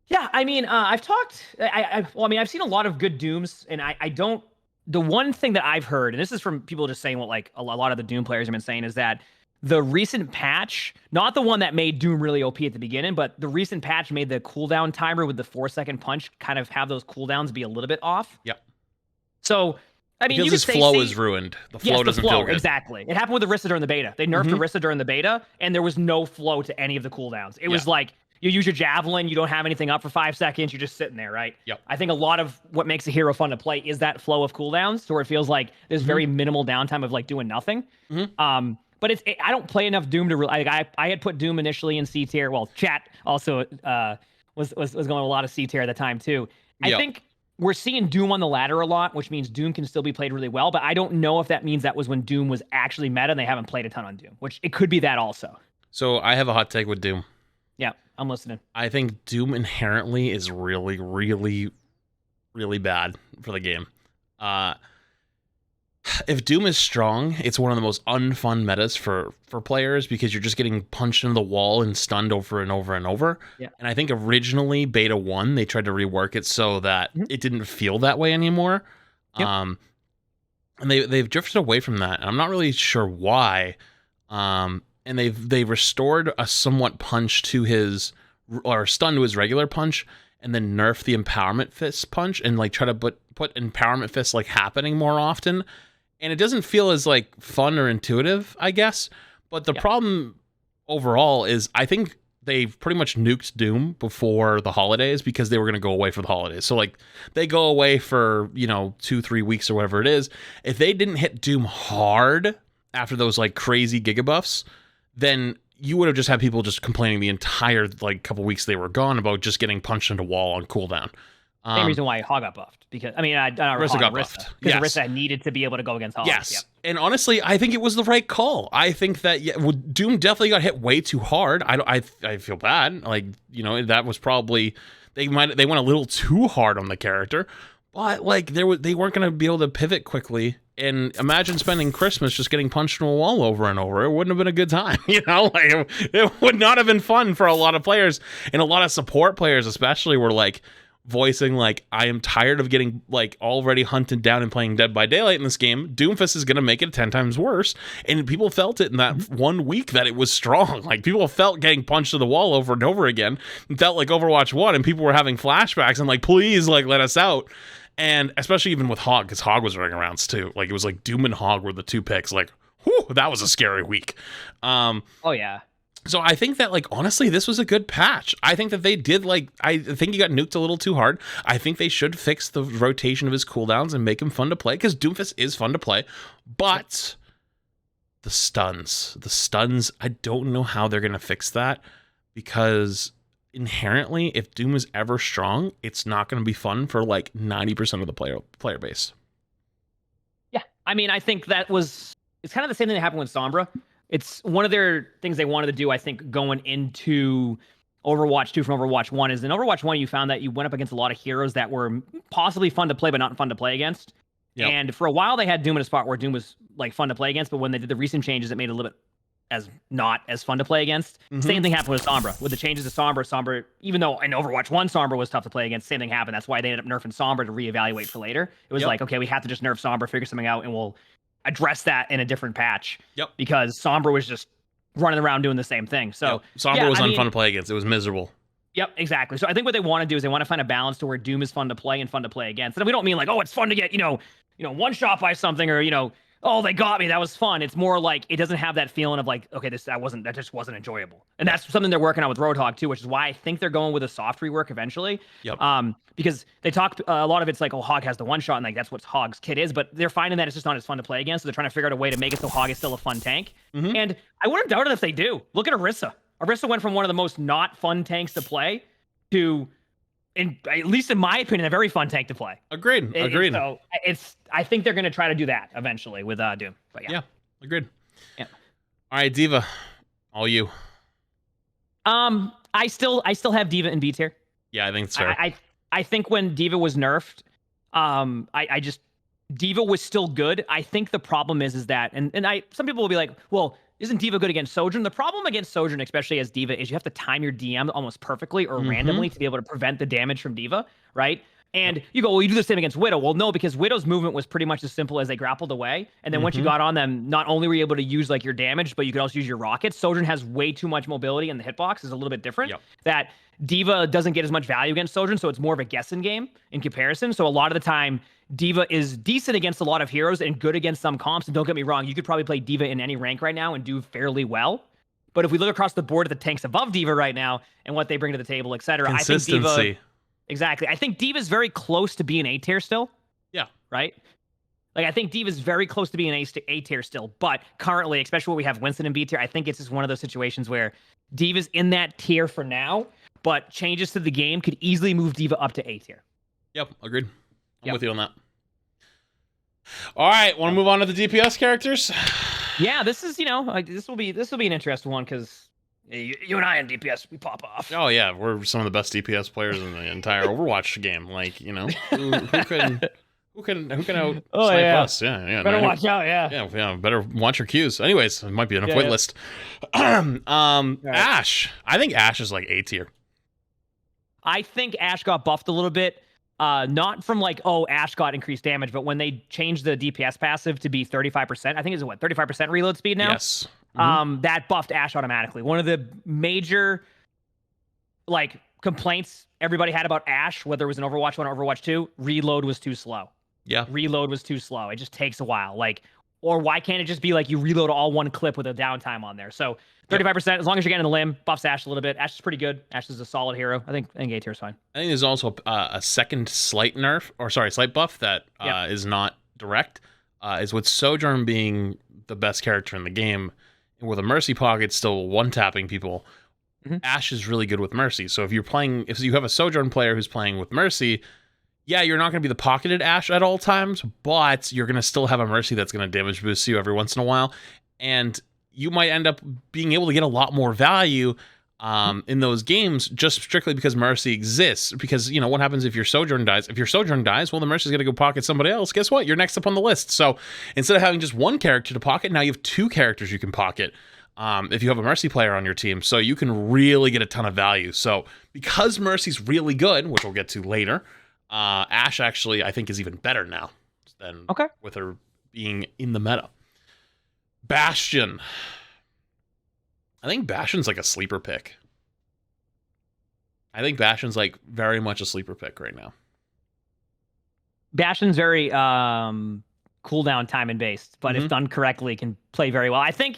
Yeah, I mean, I've seen a lot of good Dooms, and I don't. The one thing that I've heard, and this is from people just saying what like a lot of the Doom players have been saying, is that the recent patch, not the one that made Doom really OP at the beginning, but the recent patch made the cooldown timer with the 4-second punch kind of have those cooldowns be a little bit off. So, I mean, because his flow is ruined. The flow doesn't feel good. Exactly. It happened with Orisa during the beta. They nerfed Orisa during the beta, and there was no flow to any of the cooldowns. It was like, you use your javelin, you don't have anything up for 5 seconds, you're just sitting there, right? I think a lot of what makes a hero fun to play is that flow of cooldowns, so where it feels like there's very minimal downtime of like doing nothing. But I don't play enough Doom to really. Like, I had put Doom initially in C tier. Well, chat also was going a lot of C tier at the time too. I think we're seeing Doom on the ladder a lot, which means Doom can still be played really well. But I don't know if that means that was when Doom was actually meta and they haven't played a ton on Doom, which it could be that also. So I have a hot take with Doom. Yeah, I'm listening. I think Doom inherently is really, really, really bad for the game. If Doom is strong, it's one of the most unfun metas for players because you're just getting punched into the wall and stunned over and over and over. And I think originally Beta 1, they tried to rework it so that it didn't feel that way anymore. And they've drifted away from that, and I'm not really sure why. And they've restored a somewhat punch to his, or stun to his regular punch, and then nerf the empowerment fist punch and like try to put empowerment fists like happening more often. And it doesn't feel as like fun or intuitive, I guess. But the problem overall is I think they pretty much nuked Doom before the holidays because they were going to go away for the holidays. So like they go away for, 2-3 weeks or whatever it is. If they didn't hit Doom hard after those like crazy gigabuffs, then you would have just had people just complaining the entire like couple weeks they were gone about just getting punched into wall on cooldown. Same reason why Hog got buffed. Because Orisa got buffed. Because Orisa needed to be able to go against Hog. Yes. And honestly, I think it was the right call. I think that Doom definitely got hit way too hard. I feel bad. Like, that was probably they went a little too hard on the character. But like they weren't going to be able to pivot quickly And imagine spending Christmas just getting punched in a wall over and over. It wouldn't have been a good time, you know? Like, it would not have been fun for a lot of players. And a lot of support players especially were like voicing like, I am tired of getting like already hunted down and playing Dead by Daylight in this game. Doomfist is going to make it 10 times worse. And people felt it in that 1 week that it was strong. Like, people felt getting punched to the wall over and over again. It felt like Overwatch 1, and people were having flashbacks and like, please, like, let us out. And especially even with Hog, because Hog was running around too. Like, it was like Doom and Hog were the 2 picks. Like, whew, that was a scary week. Oh yeah. So I think that, like, honestly, this was a good patch. I think that they did, like, I think he got nuked a little too hard. I think they should fix the rotation of his cooldowns and make him fun to play, because Doomfist is fun to play. But the stuns, I don't know how they're going to fix that, because inherently, if Doom is ever strong, it's not going to be fun for like 90% of the player base. Yeah, I mean, I think it's kind of the same thing that happened with Sombra. It's one of their things they wanted to do, I think, going into Overwatch 2 from Overwatch 1 is in Overwatch 1, you found that you went up against a lot of heroes that were possibly fun to play, but not fun to play against. Yep. And for a while, they had Doom in a spot where Doom was like fun to play against, but when they did the recent changes, it made it a little bit not as fun to play against. Same thing happened with Sombra. With the changes to Sombra, even though in Overwatch 1 Sombra was tough to play against, same thing happened. That's why they ended up nerfing Sombra to reevaluate for later. It was like, okay, we have to just nerf Sombra, figure something out, and we'll address that in a different patch. Because Sombra was just running around doing the same thing. So Sombra was unfun to play against. It was miserable. Yep, exactly. So I think what they want to do is they want to find a balance to where Doom is fun to play and fun to play against. And we don't mean like, oh, it's fun to get, one shot by something, or, oh, they got me, that was fun. It's more like it doesn't have that feeling of like, okay, that just wasn't enjoyable. And that's something they're working on with Roadhog too, which is why I think they're going with a soft rework eventually. Because they talked a lot of it's like, oh, Hog has the one shot, and like that's what Hog's kit is, but they're finding that it's just not as fun to play against. So they're trying to figure out a way to make it so Hog is still a fun tank. And I wouldn't doubt it if they do. Look at Orisa. Orisa went from one of the most not fun tanks to play to, at least in my opinion, a very fun tank to play. Agreed. So I think they're going to try to do that eventually with Doom. But yeah, agreed. Yeah. All right, D.Va, all you. I still have D.Va in B tier. Yeah, I think it's fair. I think when D.Va was nerfed, D.Va was still good. I think the problem is that, and some people will be like, well, isn't D.Va good against Sojourn? The problem against Sojourn, especially as D.Va, is you have to time your DM almost perfectly or randomly to be able to prevent the damage from D.Va, right? And you go, well, you do the same against Widow. Well, no, because Widow's movement was pretty much as simple as they grappled away. And then once you got on them, not only were you able to use like your damage, but you could also use your rockets. Sojourn has way too much mobility, and the hitbox is a little bit different. That D.Va doesn't get as much value against Sojourn, so it's more of a guessing game in comparison. So a lot of the time, D.Va is decent against a lot of heroes and good against some comps. And don't get me wrong, you could probably play D.Va in any rank right now and do fairly well. But if we look across the board at the tanks above D.Va right now and what they bring to the table, etc., I think D.Va... Exactly. I think D.Va's very close to being A tier still. Yeah. Right? Like, I think D.Va's very close to being A tier still. But currently, especially when we have Winston in B tier, I think it's just one of those situations where D.Va's in that tier for now, but changes to the game could easily move D.Va up to A tier. Yep. Agreed. I'm with you on that. All right. Want to move on to the DPS characters? Yeah, this is, this will be an interesting one because you and I in DPS, we pop off. Oh yeah, we're some of the best DPS players in the entire Overwatch game. Like, who can out snipe us? Yeah. Better watch out. Yeah. Better watch your cues. Anyways, it might be enough wait list. Ashe. I think Ashe is like A tier. I think Ashe got buffed a little bit. Not from like, oh, Ashe got increased damage, but when they changed the DPS passive to be 35%, I think it's 35% reload speed now? Yes. That buffed Ashe automatically. One of the major like complaints everybody had about Ashe, whether it was in Overwatch 1 or Overwatch 2, reload was too slow. Yeah. Reload was too slow. It just takes a while. Like, or why can't it just be like you reload all one clip with a downtime on there? So 35%, as long as you're getting the limb, buffs Ashe a little bit. Ashe is pretty good. Ashe is a solid hero. I think A tier is fine. I think there's also a second slight buff that is not direct, is with Sojourn being the best character in the game, and with a Mercy pocket still one-tapping people. Ashe is really good with Mercy. So if you have a Sojourn player who's playing with Mercy, yeah, you're not going to be the pocketed Ashe at all times, but you're going to still have a Mercy that's going to damage boost you every once in a while, and you might end up being able to get a lot more value in those games, just strictly because Mercy exists. Because, you know, what happens if your Sojourn dies? If your Sojourn dies, well, the Mercy's going to go pocket somebody else. Guess what? You're next up on the list. So instead of having just one character to pocket, now you have 2 characters you can pocket if you have a Mercy player on your team. So you can really get a ton of value. So because Mercy's really good, which we'll get to later, Ashe actually, I think, is even better now than with her being in the meta. Bastion. I think Bastion's like a sleeper pick. I think Bastion's like very much a sleeper pick right now. Bastion's very cooldown time and based, but if done correctly, can play very well. I think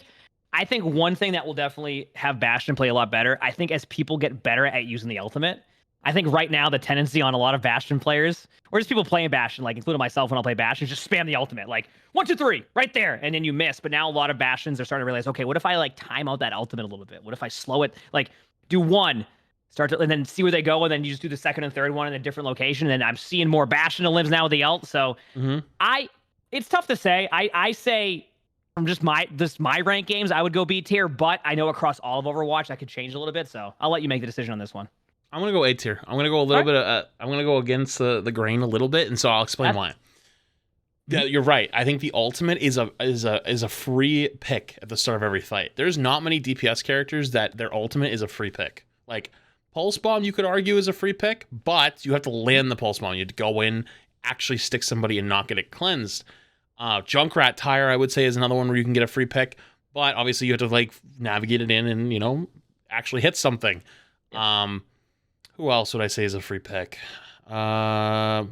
one thing that will definitely have Bastion play a lot better, I think as people get better at using the ultimate, I think right now the tendency on a lot of Bastion players, or just people playing Bastion, like including myself when I'll play Bastion, is just spam the ultimate, like 1, 2, 3, right there, and then you miss. But now a lot of Bastions are starting to realize, okay, what if I like time out that ultimate a little bit? What if I slow it, like do one, start to, and then see where they go, and then you just do the second and third one in a different location. And I'm seeing more Bastion lives now with the ult. So it's tough to say. I say from just my rank games, I would go B tier, but I know across all of Overwatch that could change a little bit. So I'll let you make the decision on this one. I'm gonna go A tier. I'm gonna go a little bit of. I'm gonna go against the grain a little bit, and so I'll explain why. Yeah, you're right. I think the ultimate is a free pick at the start of every fight. There's not many DPS characters that their ultimate is a free pick. Like Pulse Bomb, you could argue is a free pick, but you have to land the Pulse Bomb. You have to go in, actually stick somebody, and not get it cleansed. Junkrat Tire, I would say, is another one where you can get a free pick, but obviously you have to like navigate it in and, you know, actually hit something. Yeah. Who else would I say is a free pick? I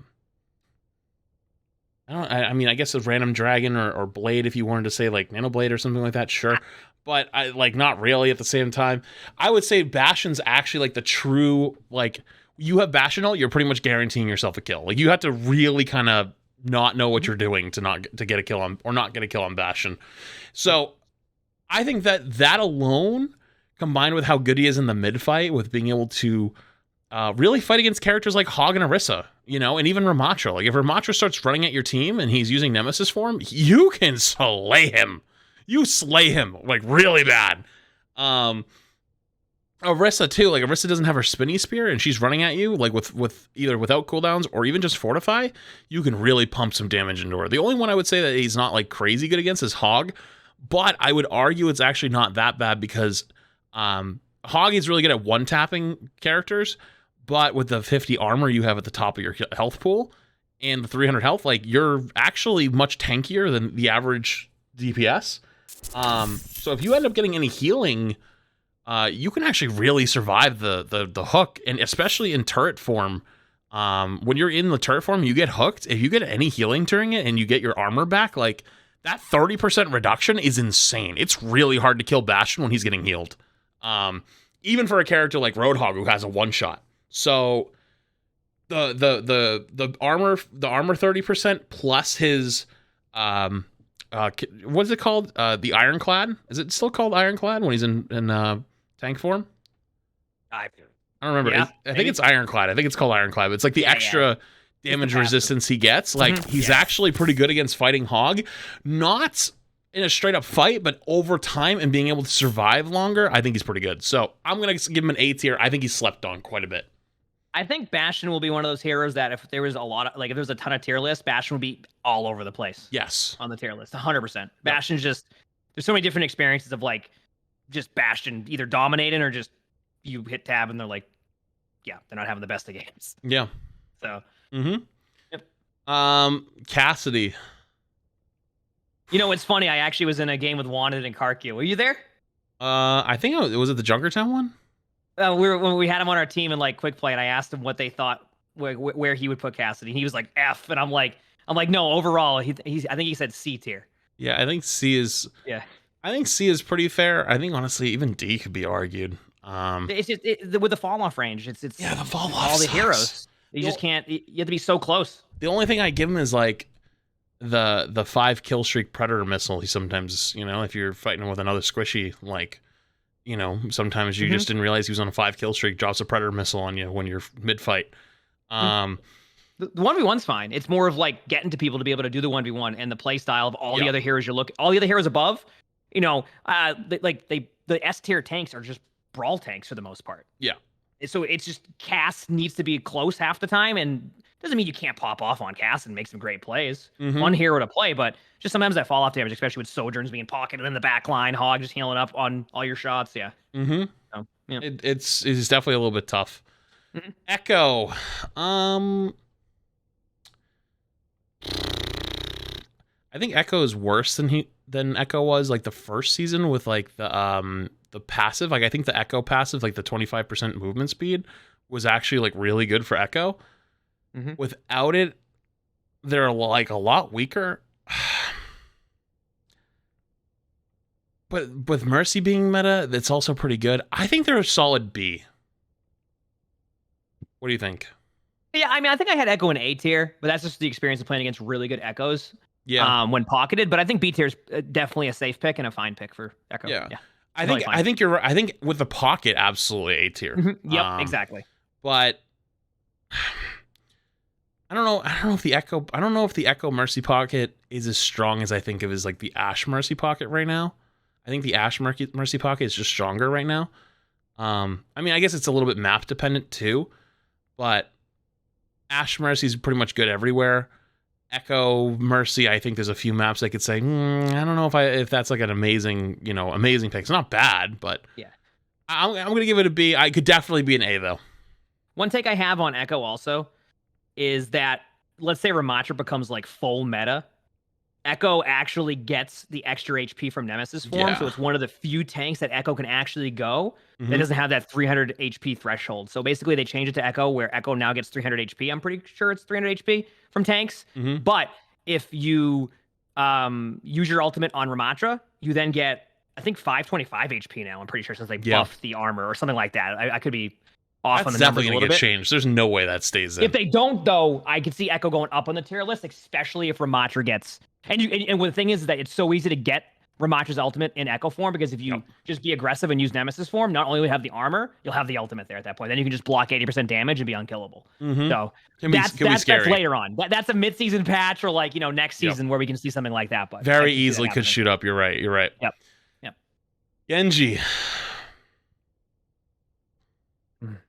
mean, I guess a random dragon or blade, if you wanted to say like Nano Blade or something like that, sure. But I like not really at the same time. I would say Bastion's actually like the true, like, you have Bastion ult, you're pretty much guaranteeing yourself a kill. Like you have to really kind of not know what you're doing to get a kill on, or not get a kill on Bastion. So I think that alone, combined with how good he is in the mid fight, with being able to really fight against characters like Hog and Orisa, you know, and even Ramattra. Like if Ramattra starts running at your team and he's using Nemesis form, you can slay him. You slay him like really bad. Orisa too. Like Orisa doesn't have her spinny spear and she's running at you like with either without cooldowns or even just fortify. You can really pump some damage into her. The only one I would say that he's not like crazy good against is Hog, but I would argue it's actually not that bad because Hog is really good at one tapping characters. But with the 50 armor you have at the top of your health pool and the 300 health, like you're actually much tankier than the average DPS. So if you end up getting any healing, you can actually really survive the hook, and especially in turret form. When you're in the turret form, you get hooked. If you get any healing during it and you get your armor back, like that 30% reduction is insane. It's really hard to kill Bastion when he's getting healed. Even for a character like Roadhog who has a one shot. So the armor 30% plus his what's it called? The Ironclad? Is it still called Ironclad when he's in tank form? I don't remember. Yeah, I think it's Ironclad. I think it's called Ironclad. But it's like the extra damage resistance he gets. Like he's actually pretty good against fighting Hog. Not in a straight up fight, but over time and being able to survive longer, I think he's pretty good. So I'm going to give him an A tier. I think he's slept on quite a bit. I think Bastion will be one of those heroes that if there was if there's a ton of tier lists, Bastion would be all over the place. Yes. On the tier list, 100%. Bastion's just, there's so many different experiences of like, just Bastion either dominating or just you hit tab and they're like, yeah, they're not having the best of games. Yeah. So. Yep. Cassidy. You know, it's funny. I actually was in a game with Wanted and Karkio. Were you there? I think was it the Junkertown one? When we had him on our team in like quick play, and I asked him what they thought where he would put Cassidy. He was like F, and I'm like no. Overall, I think he said C tier. Yeah, I think C is. Yeah, I think C is pretty fair. I think honestly, even D could be argued. It's just with the fall off range. It's the fall off. All the heroes. You just can't. You have to be so close. The only thing I give him is like the 5 kill streak predator missile. He sometimes, you know, if you're fighting with another squishy, like. You know, sometimes you just didn't realize he was on a 5 kill streak, drops a predator missile on you when you're mid fight. The 1v1's fine. It's more of like getting to people to be able to do the 1v1 and the play style of all the other heroes all the other heroes above, you know, the S tier tanks are just brawl tanks for the most part. Yeah. So it's just Cass needs to be close half the time, and doesn't mean you can't pop off on Cass and make some great plays. Fun hero to play, but just sometimes that fall off damage, especially with Sojourns being pocketed in the back line, Hog just healing up on all your shots. Yeah. So, yeah. It's definitely a little bit tough. Echo. I think Echo is worse than Echo was like the first season with like the passive. Like I think the Echo passive, like the 25% movement speed, was actually like really good for Echo. Without it, they're like a lot weaker. But with Mercy being meta, that's also pretty good. I think they're a solid B. What do you think? Yeah, I mean, I think I had Echo in A tier, but that's just the experience of playing against really good Echoes. Yeah. When pocketed, but I think B tier is definitely a safe pick and a fine pick for Echo. Yeah. Yeah. I think you're right. I think with the pocket, absolutely A tier. Yep, exactly. But I don't know if the Echo Mercy pocket is as strong as I think of as like the Ashe Mercy pocket right now. I think the Ashe Mercy pocket is just stronger right now. I mean, I guess it's a little bit map dependent too, but Ashe Mercy is pretty much good everywhere. Echo Mercy, I think there's a few maps I could say, I don't know if that's like an amazing pick. It's not bad, but yeah, I'm gonna give it a B. I could definitely be an A though. One take I have on Echo also is that, let's say Ramatra becomes like full meta, Echo actually gets the extra HP from Nemesis form, so it's one of the few tanks that Echo can actually go that doesn't have that 300 HP threshold. So basically they change it to Echo where Echo now gets 300 HP. I'm pretty sure it's 300 HP from tanks. But if you use your ultimate on Ramatra, you then get, I think, 525 HP now, I'm pretty sure, since they buffed the armor or something like that. I could be off on the numbers a little bit. That's definitely going to get changed. There's no way that stays in. If they don't, though, I could see Echo going up on the tier list, especially if Ramatra gets... And the thing is that it's so easy to get Ramatra's ultimate in Echo form, because if you just be aggressive and use Nemesis form, not only will you have the armor, you'll have the ultimate there at that point. Then you can just block 80% damage and be unkillable. So that's later on. That's a mid-season patch, or like, next season where we can see something like that. But very easily could shoot up. You're right. Yep. Genji. I think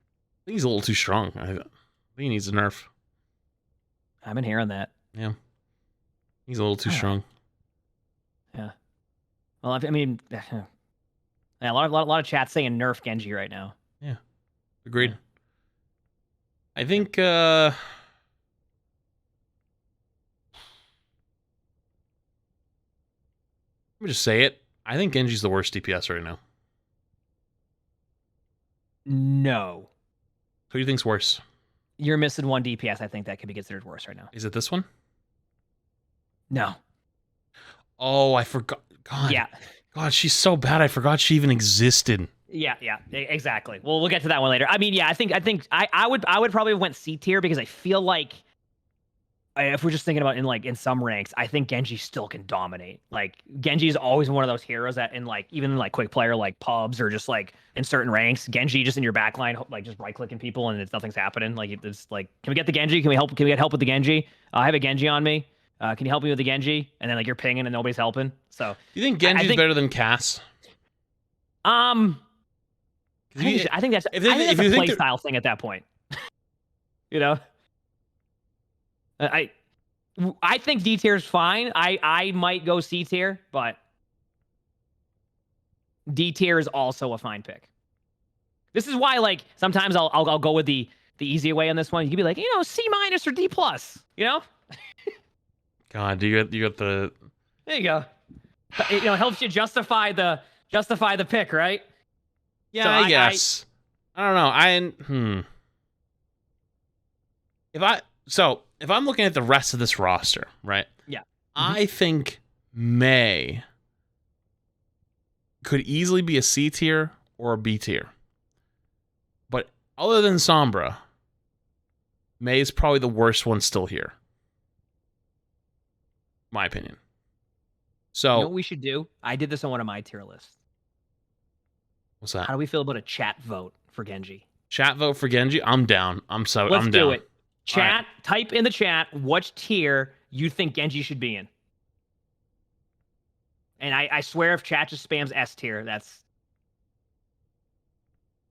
he's a little too strong. I think he needs a nerf. I've been hearing that. Yeah. He's a little too strong. Yeah. Well, I mean, a lot of chat saying nerf Genji right now. Yeah. Agreed. Yeah. I think let me just say it. I think Genji's the worst DPS right now. No. Who do you think's worse? You're missing one DPS. I think that could be considered worse right now. Is it this one? No. Oh, I forgot. God. Yeah. God, she's so bad. I forgot she even existed. Yeah, exactly. Well, we'll get to that one later. I mean, yeah, I think I would probably have went C tier, because I feel like if we're just thinking about in some ranks, I think Genji still can dominate. Like, Genji is always one of those heroes that even in quick player like pubs, or just like in certain ranks, Genji just in your backline, like just right clicking people and nothing's happening. Like, it's like, can we get the Genji? Can we get help with the Genji? I have a Genji on me. Can you help me with the Genji? And then you're pinging and nobody's helping. So you think Genji's better than Cass? I think that's a play style thing at that point. I think D tier is fine. I might go C tier, but D tier is also a fine pick. This is why, sometimes I'll go with the easier way on this one. You can be like, C- or D+. God, you got the... There you go. It helps you justify the pick, right? Yeah, so I guess. I don't know. If I'm looking at the rest of this roster, right? Yeah. I think Mei could easily be a C tier or a B tier. But other than Sombra, Mei is probably the worst one still here. My opinion. So, you know what we should do? I did this on one of my tier lists. What's that? How do we feel about a chat vote for Genji? Chat vote for Genji? I'm down. Let's down. do it. Chat, type in the chat what tier you think Genji should be in. And I swear if chat just spams S tier, that's...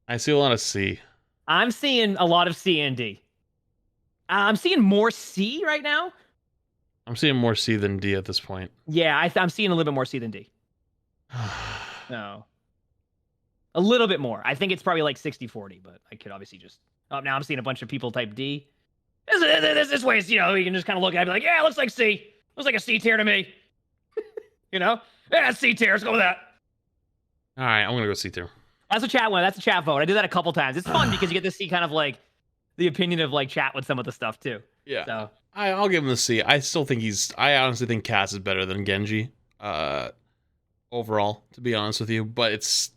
I see a lot of C. I'm seeing a lot of C and D. I'm seeing more C right now. I'm seeing more C than D at this point. Yeah, I'm seeing a little bit more C than D. No. A little bit more. I think it's probably like 60-40, but I could obviously just... Oh, now I'm seeing a bunch of people type D. This way, you know, you can just kind of look at it and be like, yeah, it looks like C. Looks like a C tier to me. You know? Yeah, C tier. Let's go with that. All right, I'm going to go C tier. That's a chat one. That's a chat vote. I do that a couple times. It's fun because you get to see kind of like the opinion of like chat with some of the stuff too. Yeah. So I'll give him the C. I still think I honestly think Cass is better than Genji. Overall, to be honest with you. But it's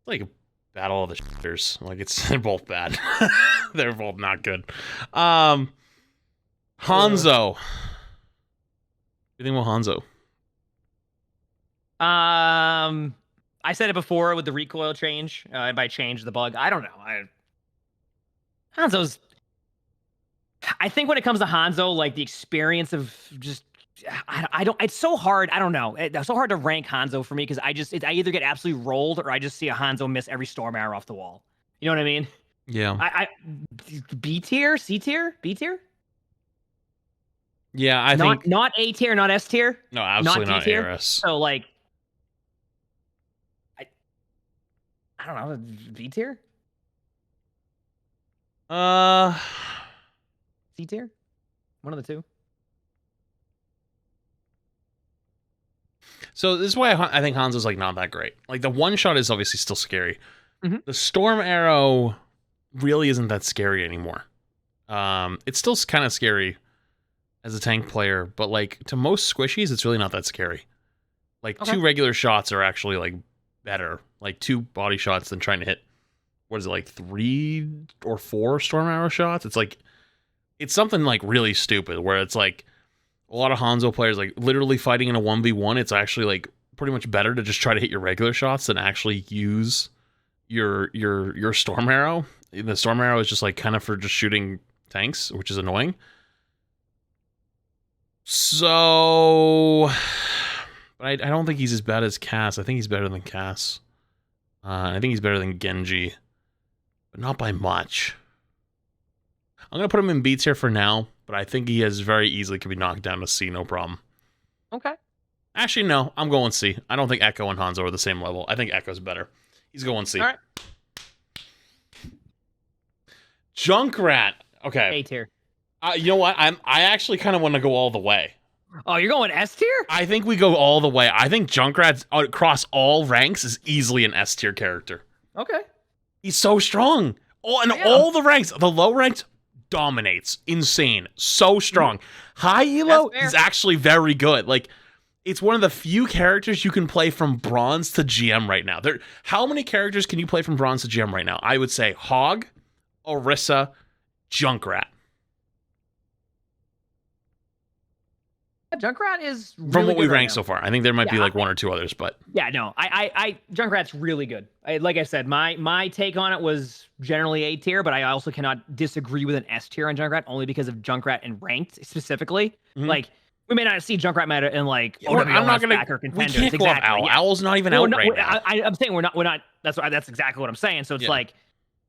like a battle of the shitters. Like they're both bad. They're both not good. Hanzo. What do you think about Hanzo? I said it before with the recoil change. And by change, the bug. I don't know. Hanzo's. I think when it comes to Hanzo, like the experience of just, I don't. It's so hard. I don't know. It's so hard to rank Hanzo for me because I either get absolutely rolled or I just see a Hanzo miss every storm arrow off the wall. You know what I mean? Yeah. B tier, C tier, B tier. Yeah, I think not A tier, not S tier. No, absolutely not D-tier. ARS. So like, I don't know, B tier, C tier, one of the two. So this is why I think Hanzo's like not that great. Like the one shot is obviously still scary. Mm-hmm. The storm arrow really isn't that scary anymore. It's still kind of scary as a tank player, but like to most squishies, it's really not that scary. Like two regular shots are actually like better, like 2 body shots than trying to hit. What is it, like 3 or 4 storm arrow shots? It's something like really stupid where it's like a lot of Hanzo players like literally fighting in a 1v1. It's actually like pretty much better to just try to hit your regular shots than actually use your storm arrow. The storm arrow is just like kind of for just shooting tanks, which is annoying. So, but I don't think he's as bad as Cass. I think he's better than Cass. I think he's better than Genji, but not by much. I'm going to put him in B tier for now, but I think he has very easily could be knocked down to C, no problem. Okay. Actually, no, I'm going C. I don't think Echo and Hanzo are the same level. I think Echo's better. He's going C. All right. Junkrat. Okay. A tier. You know what? I actually kind of want to go all the way. Oh, you're going S tier? I think we go all the way. I think Junkrat across all ranks is easily an S tier character. Okay. He's so strong. All the ranks, the low ranks, dominates. Insane. So strong. High elo is actually very good. Like, it's one of the few characters you can play from bronze to GM right now. How many characters can you play from bronze to GM right now? I would say Hog, Orisa, Junkrat. Junkrat is really from what we good right ranked now. so far. I think there might be like 1 or 2 others, but yeah, no, I Junkrat's really good. Like I said, my take on it was generally A tier, but I also cannot disagree with an S tier on Junkrat only because of Junkrat and ranked specifically. Mm-hmm. Like we may not see Junkrat meta in like I'm not gonna. or We contenders. can't go up Owl. Yeah. Owl's not even out right now. I'm saying we're not. That's exactly what I'm saying. So it's like,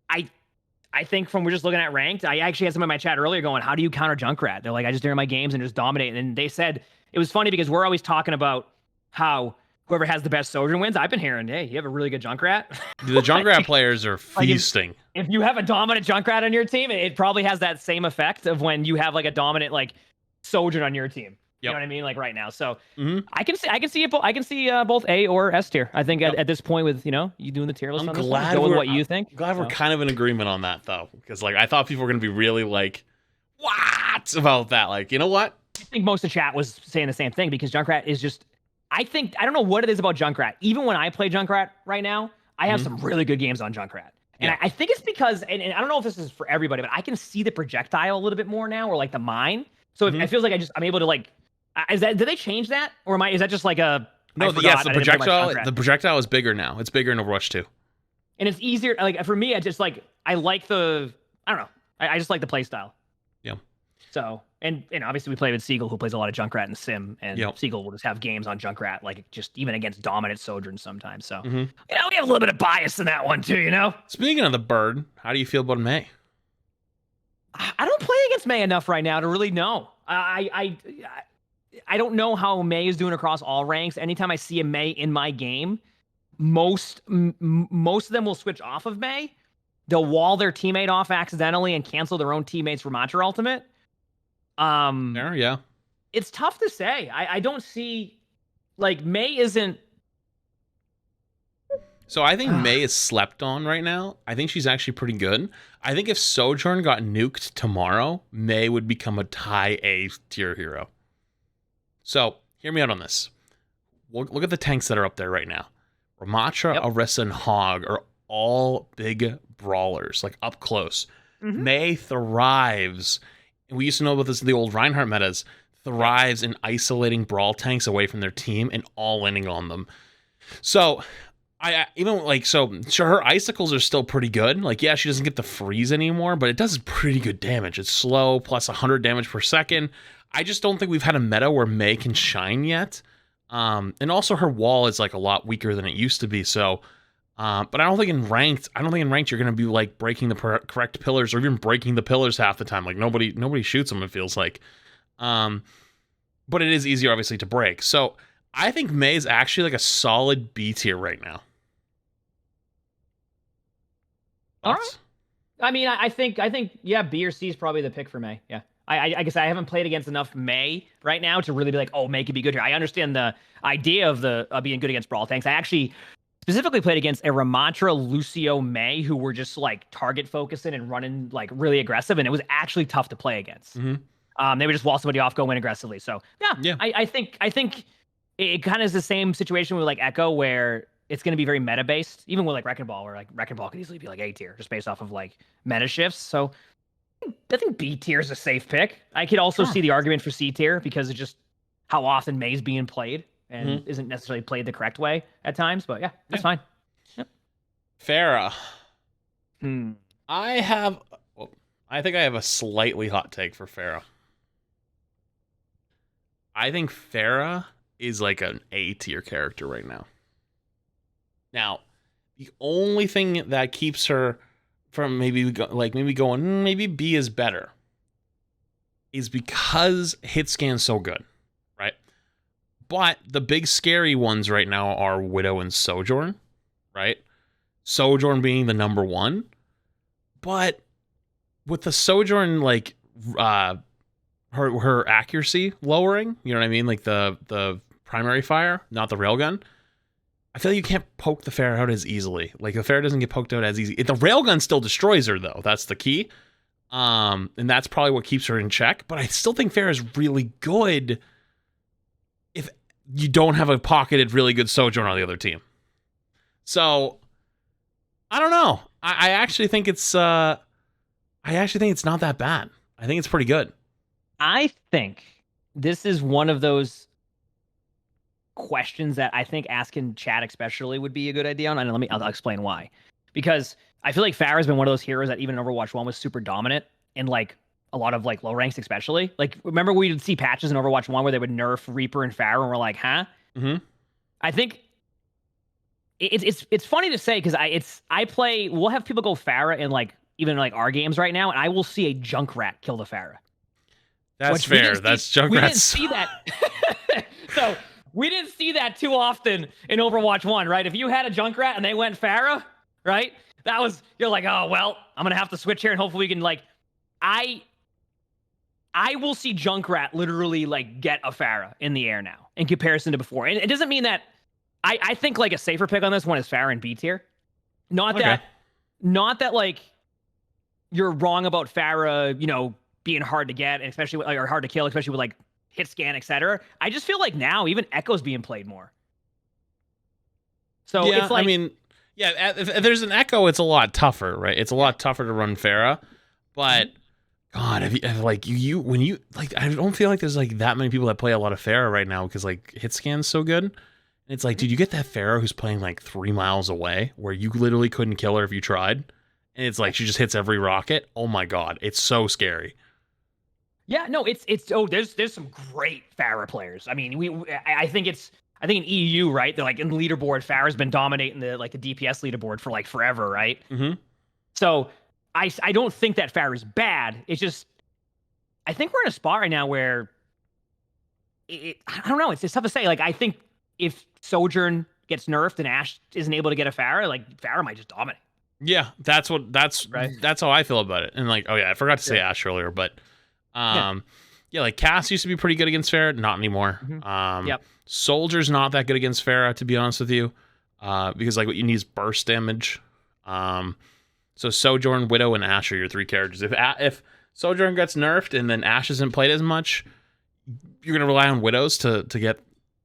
I think from we're just looking at ranked, I actually had someone in my chat earlier going, how do you counter Junkrat? They're like, I just during my games and just dominate. And they said, it was funny because we're always talking about how whoever has the best Sojourn wins. I've been hearing, hey, you have a really good Junkrat. The Junkrat players are feasting. If you have a dominant Junkrat on your team, it probably has that same effect of when you have like a dominant like Sojourn on your team. You know what I mean? Like right now. So I can see it. I can see both A or S tier. I think at this point with, you doing the tier list I'm on this glad one, go with what you think. I'm glad we're kind of in agreement on that though. Because like I thought people were going to be really like, what about that? Like, you know what? I think most of chat was saying the same thing because Junkrat is just, I don't know what it is about Junkrat. Even when I play Junkrat right now, I have some really good games on Junkrat. And I think it's because, and I don't know if this is for everybody, but I can see the projectile a little bit more now, or like the mine. So it feels like I'm able to like, did they change that? Or is that just like a, no, yes, the projectile is bigger now. It's bigger in Overwatch 2. And it's easier, like for me, I just like, I like the, I don't know. I just like the play style. Yeah. So, and obviously we play with Siegel, who plays a lot of Junkrat in Sim, and Yep. Siegel will just have games on Junkrat, like just even against dominant Sojourn sometimes. So, Mhm. we have a little bit of bias in that one too, Speaking of the bird, how do you feel about May? I don't play against May enough right now to really know. I don't know how May is doing across all ranks. Anytime I see a May in my game, most of them will switch off of May. They'll wall their teammate off accidentally and cancel their own teammate's Ramattra ultimate. Fair, yeah. It's tough to say. I don't see, like, May isn't. So I think May is slept on right now. I think she's actually pretty good. I think if Sojourn got nuked tomorrow, May would become a tie A tier hero. So hear me out on this. Look at the tanks that are up there right now. Ramattra, Yep. Orisa, and Hog are all big brawlers, like up close. Mhm. May thrives. And we used to know about this in the old Reinhardt metas. Thrives in isolating brawl tanks away from their team and all-inning on them. So I even like, so sure, her icicles are still pretty good. Like, yeah, she doesn't get the freeze anymore, but it does pretty good damage. It's slow, plus 100 damage per second. I just don't think we've had a meta where May can shine yet. And also her wall is like a lot weaker than it used to be. So, but I don't think in ranked you're gonna be like breaking the correct pillars or even breaking the pillars half the time. Like nobody shoots them. It feels like, but it is easier obviously to break. So I think May is actually like a solid B tier right now. All right. I mean, I think yeah, B or C is probably the pick for May. Yeah. I guess I haven't played against enough May right now to really be like, oh, May could be good here. I understand the idea of being good against brawl tanks. I actually specifically played against a Ramattra, Lucio, May, who were just like target focusing and running like really aggressive, and it was actually tough to play against. Mm-hmm. They would just wall somebody off, go in aggressively. So yeah. I think it kind of is the same situation with like Echo, where it's going to be very meta based, even with like Wrecking Ball, where like Wrecking Ball could easily be like A tier just based off of like meta shifts. So I think B tier is a safe pick. I could also see the argument for C tier because of just how often May's being played and isn't necessarily played the correct way at times. But yeah, that's fine. Yep. Pharah. I think I have a slightly hot take for Pharah. I think Pharah is like an A tier character right now. Now, the only thing that keeps her from maybe going maybe B is better is because hit scan's so good, right? But the big scary ones right now are Widow and Sojourn, right? Sojourn being the number one, but with the Sojourn like her accuracy lowering, you know what I mean, like the primary fire, not the railgun. I feel like you can't poke the Pharah out as easily. Like, the Pharah doesn't get poked out as easy. The railgun still destroys her, though. That's the key. And that's probably what keeps her in check. But I still think Pharah is really good if you don't have a pocketed, really good Sojourn on the other team. So, I don't know. I actually think it's not that bad. I think it's pretty good. I think this is one of those questions that I think asking chat especially would be a good idea on. And I'll explain why. Because I feel like Pharah has been one of those heroes that even in Overwatch 1 was super dominant in like a lot of like low ranks especially. Like, remember we would see patches in Overwatch 1 where they would nerf Reaper and Pharah and we're like, huh? Mm-hmm. I think it's funny to say because we'll have people go Pharah in like even like our games right now, and I will see a Junkrat kill the Pharah. That's fair. That's Junkrat. We didn't see that. So we didn't see that too often in Overwatch 1, right? If you had a Junkrat and they went Pharah, right? You're like, oh, well, I'm going to have to switch here and hopefully we can, like, I will see Junkrat literally, like, get a Pharah in the air now in comparison to before. And it doesn't mean that, I think, like, a safer pick on this one is Pharah and B tier. Not that, like, you're wrong about Pharah, being hard to get, and especially, or hard to kill, especially with, like, hit scan, etc. I just feel like now even Echo's being played more. So yeah, it's like, I mean, yeah, if there's an Echo, it's a lot tougher, right? It's a lot tougher to run Pharah. But God, I don't feel like there's like that many people that play a lot of Pharah right now because like hit scan's so good. And it's like, dude, you get that Pharah who's playing like 3 miles away where you literally couldn't kill her if you tried. And it's like she just hits every rocket. Oh my God, it's so scary. Yeah, no, it's there's some great Pharah players. I mean, I think in EU, right? They're like in the leaderboard, Pharah's been dominating the DPS leaderboard for like forever, right? Mm-hmm. So I don't think that Pharah's bad. It's just I think we're in a spot right now where I don't know. It's tough to say. Like I think if Sojourn gets nerfed and Ashe isn't able to get a Pharah, like Pharah might just dominate. Yeah, that's Right. how I feel about it. And like, oh yeah, I forgot to say Ashe earlier, but yeah, like Cass used to be pretty good against Pharah, not anymore. Yep. Soldier's not that good against Pharah, to be honest with you, because like what you need is burst damage. So Sojourn, Widow, and Ashe are your three characters. If Sojourn gets nerfed and then Ashe isn't played as much, you're gonna rely on Widows to get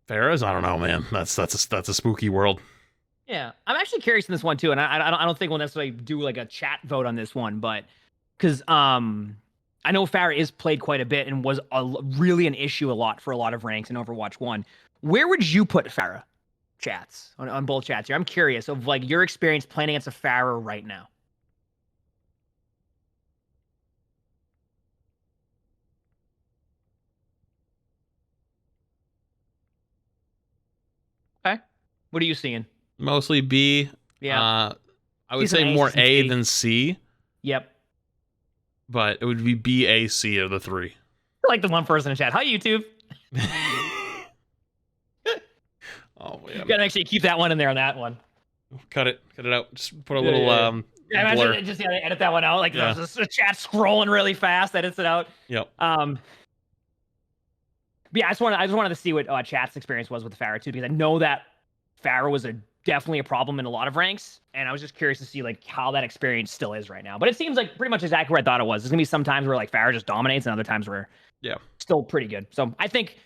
Pharahs. I don't know, man. That's a spooky world. Yeah, I'm actually curious in this one too, and I don't think we'll necessarily do like a chat vote on this one, but because I know Pharah is played quite a bit and was really an issue a lot for a lot of ranks in Overwatch 1. Where would you put Pharah? Chats on both chats here. I'm curious of like your experience playing against a Pharah right now. Okay, what are you seeing? Mostly B. Yeah, I would Season say A, more Season A B. than C, Yep. but it would be B, A, C of the three. Like the one person in chat. Hi YouTube. Oh You man, gotta actually keep that one in there on that one. cut it out. Just put a little Yeah, blur. imagine just edit that one out. Like Yeah. the chat scrolling really fast, edits it out. Yep. But yeah, I just wanted to see what chat's experience was with Pharah too, because I know that Pharah was definitely a problem in a lot of ranks, and I was just curious to see like how that experience still is right now. But it seems like pretty much exactly where I thought it was. There's gonna be some times where like Pharah just dominates, and other times where still pretty good. So I think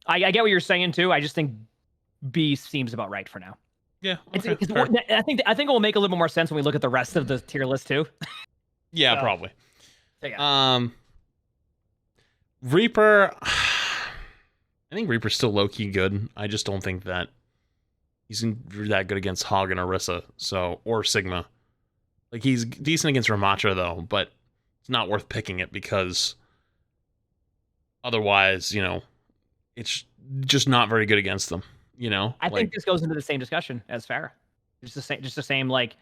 I get what you're saying too. I just think B seems about right for now. Yeah. Okay, Okay, fair. I think it will make a little more sense when we look at the rest of the tier list too. Yeah, So, probably. yeah. Reaper. I think Reaper's still low key good. I just don't think that he's that good against Hog and Orisa, or Sigma. Like he's decent against Ramatra though, but it's not worth picking it because otherwise, it's just not very good against them. I think this goes into the same discussion as Pharah. Just the same like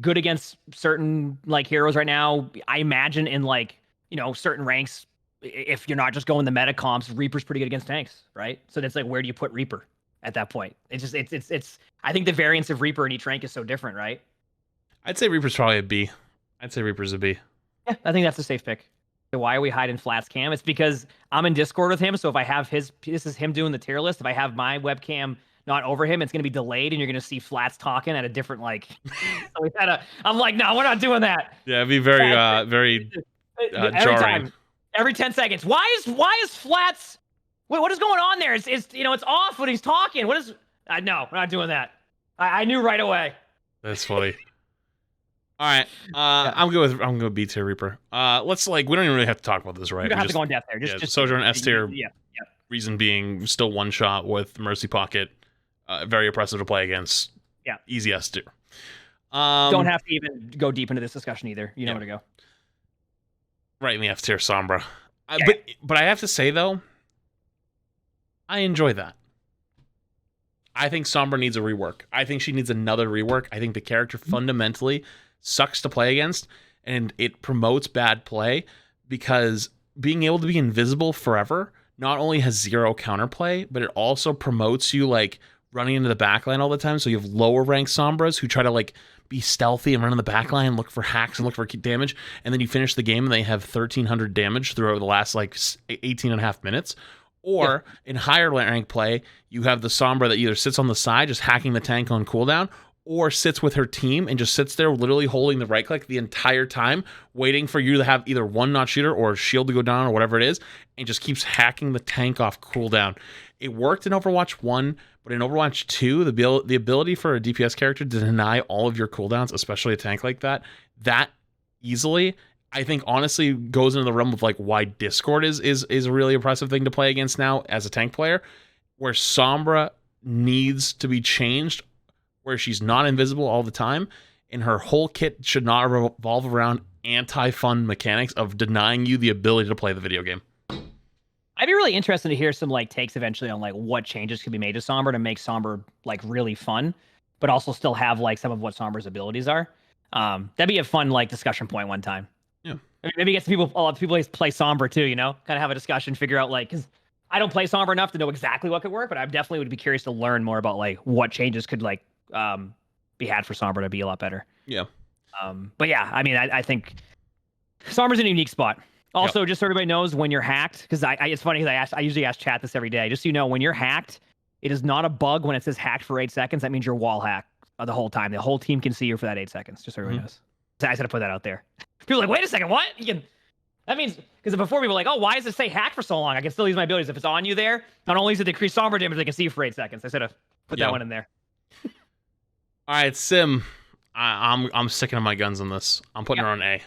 good against certain like heroes right now. I imagine in like certain ranks, if you're not just going the meta comps, Reaper's pretty good against tanks, right? So that's like where do you put Reaper at that point? It's just it's I think the variance of Reaper in each rank is so different, right? I'd say Reaper's probably a B. I'd say Reaper's a B. Yeah, I think that's a safe pick. So why are we hiding Flat's cam? It's because I'm in Discord with him. So if I have this is him doing the tier list. If I have my webcam not over him, it's going to be delayed, and you're going to see Flats talking at a different like. So I'm like, no, we're not doing that. Yeah, it'd be very jarring. Every 10 seconds. Why is Flats? Wait, what is going on there? It's off when he's talking. What is? No, we're not doing that. I knew right away. That's funny. All right, I'm good with B tier Reaper. Let's we don't even really have to talk about this, right? We don't have to go in depth there. Just Sojourn S tier. Yeah. Reason being still one shot with Mercy Pocket. Very oppressive to play against. Yeah. Easy S tier. Don't have to even go deep into this discussion either. You know where to go. Right in the F tier, Sombra. But I have to say though, I enjoy that. I think Sombra needs a rework. I think she needs another rework. I think the character fundamentally sucks to play against, and it promotes bad play because being able to be invisible forever not only has zero counterplay, but it also promotes you running into the backline all the time. So you have lower ranked Sombras who try to be stealthy and run in the backline, look for hacks and look for damage, and then you finish the game and they have 1,300 damage throughout the last 18 and a half minutes. Or in higher rank play, you have the Sombra that either sits on the side just hacking the tank on cooldown, or sits with her team and just sits there literally holding the right click the entire time, waiting for you to have either one not shooter or shield to go down or whatever it is, and just keeps hacking the tank off cooldown. It worked in Overwatch 1, but in Overwatch 2, the ability for a DPS character to deny all of your cooldowns, especially a tank like that easily, I think honestly goes into the realm of why Discord is a really impressive thing to play against now as a tank player, where Sombra needs to be changed, where she's not invisible all the time, and her whole kit should not revolve around anti-fun mechanics of denying you the ability to play the video game. I'd be really interested to hear some like takes eventually on like what changes could be made to Sombra to make Sombra like really fun, but also still have like some of what Sombra's abilities are. That'd be a fun like discussion point one time. Yeah. Maybe get some people, a lot of people play Sombra too, you know, kind of have a discussion, figure out like, because I don't play Sombra enough to know exactly what could work, but I definitely would be curious to learn more about like what changes could like be had for Sombra to be a lot better. Yeah. But yeah, I mean, I think Sombra's in a unique spot. Also, just so everybody knows, when you're hacked, because it's funny because I usually ask chat this every day. Just so you know, when you're hacked, it is not a bug when it says hacked for 8 seconds. That means you're wall hacked the whole time. The whole team can see you for that 8 seconds. Just so everybody knows. So I just had to put that out there. People are like, wait a second, what? That means, because before people were like, oh, why does it say hacked for so long? I can still use my abilities. If it's on you there, not only is it decrease Sombra damage, they can see you for 8 seconds. I should have put that one in there. All right, Sim. I'm sticking to my guns on this. I'm putting her on A.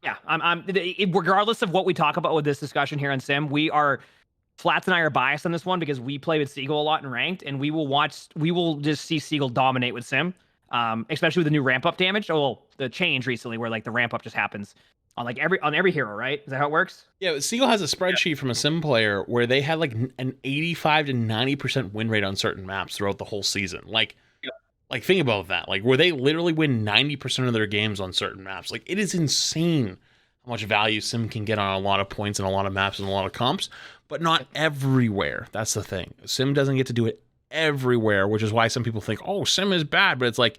Yeah, I'm regardless of what we talk about with this discussion here on Sim, Flats and I are biased on this one because we play with Seagull a lot in ranked, and we will just see Seagull dominate with Sim, especially with the new ramp up damage. Oh, well, the change recently where like the ramp up just happens on every hero, right? Is that how it works? Yeah, Seagull has a spreadsheet from a Sim player where they had like an 85 to 90% win rate on certain maps throughout the whole season. Like think about that. Like where they literally win 90% of their games on certain maps. Like it is insane how much value Sim can get on a lot of points and a lot of maps and a lot of comps, but not everywhere. That's the thing. Sim doesn't get to do it everywhere, which is why some people think, oh, Sim is bad. But it's like,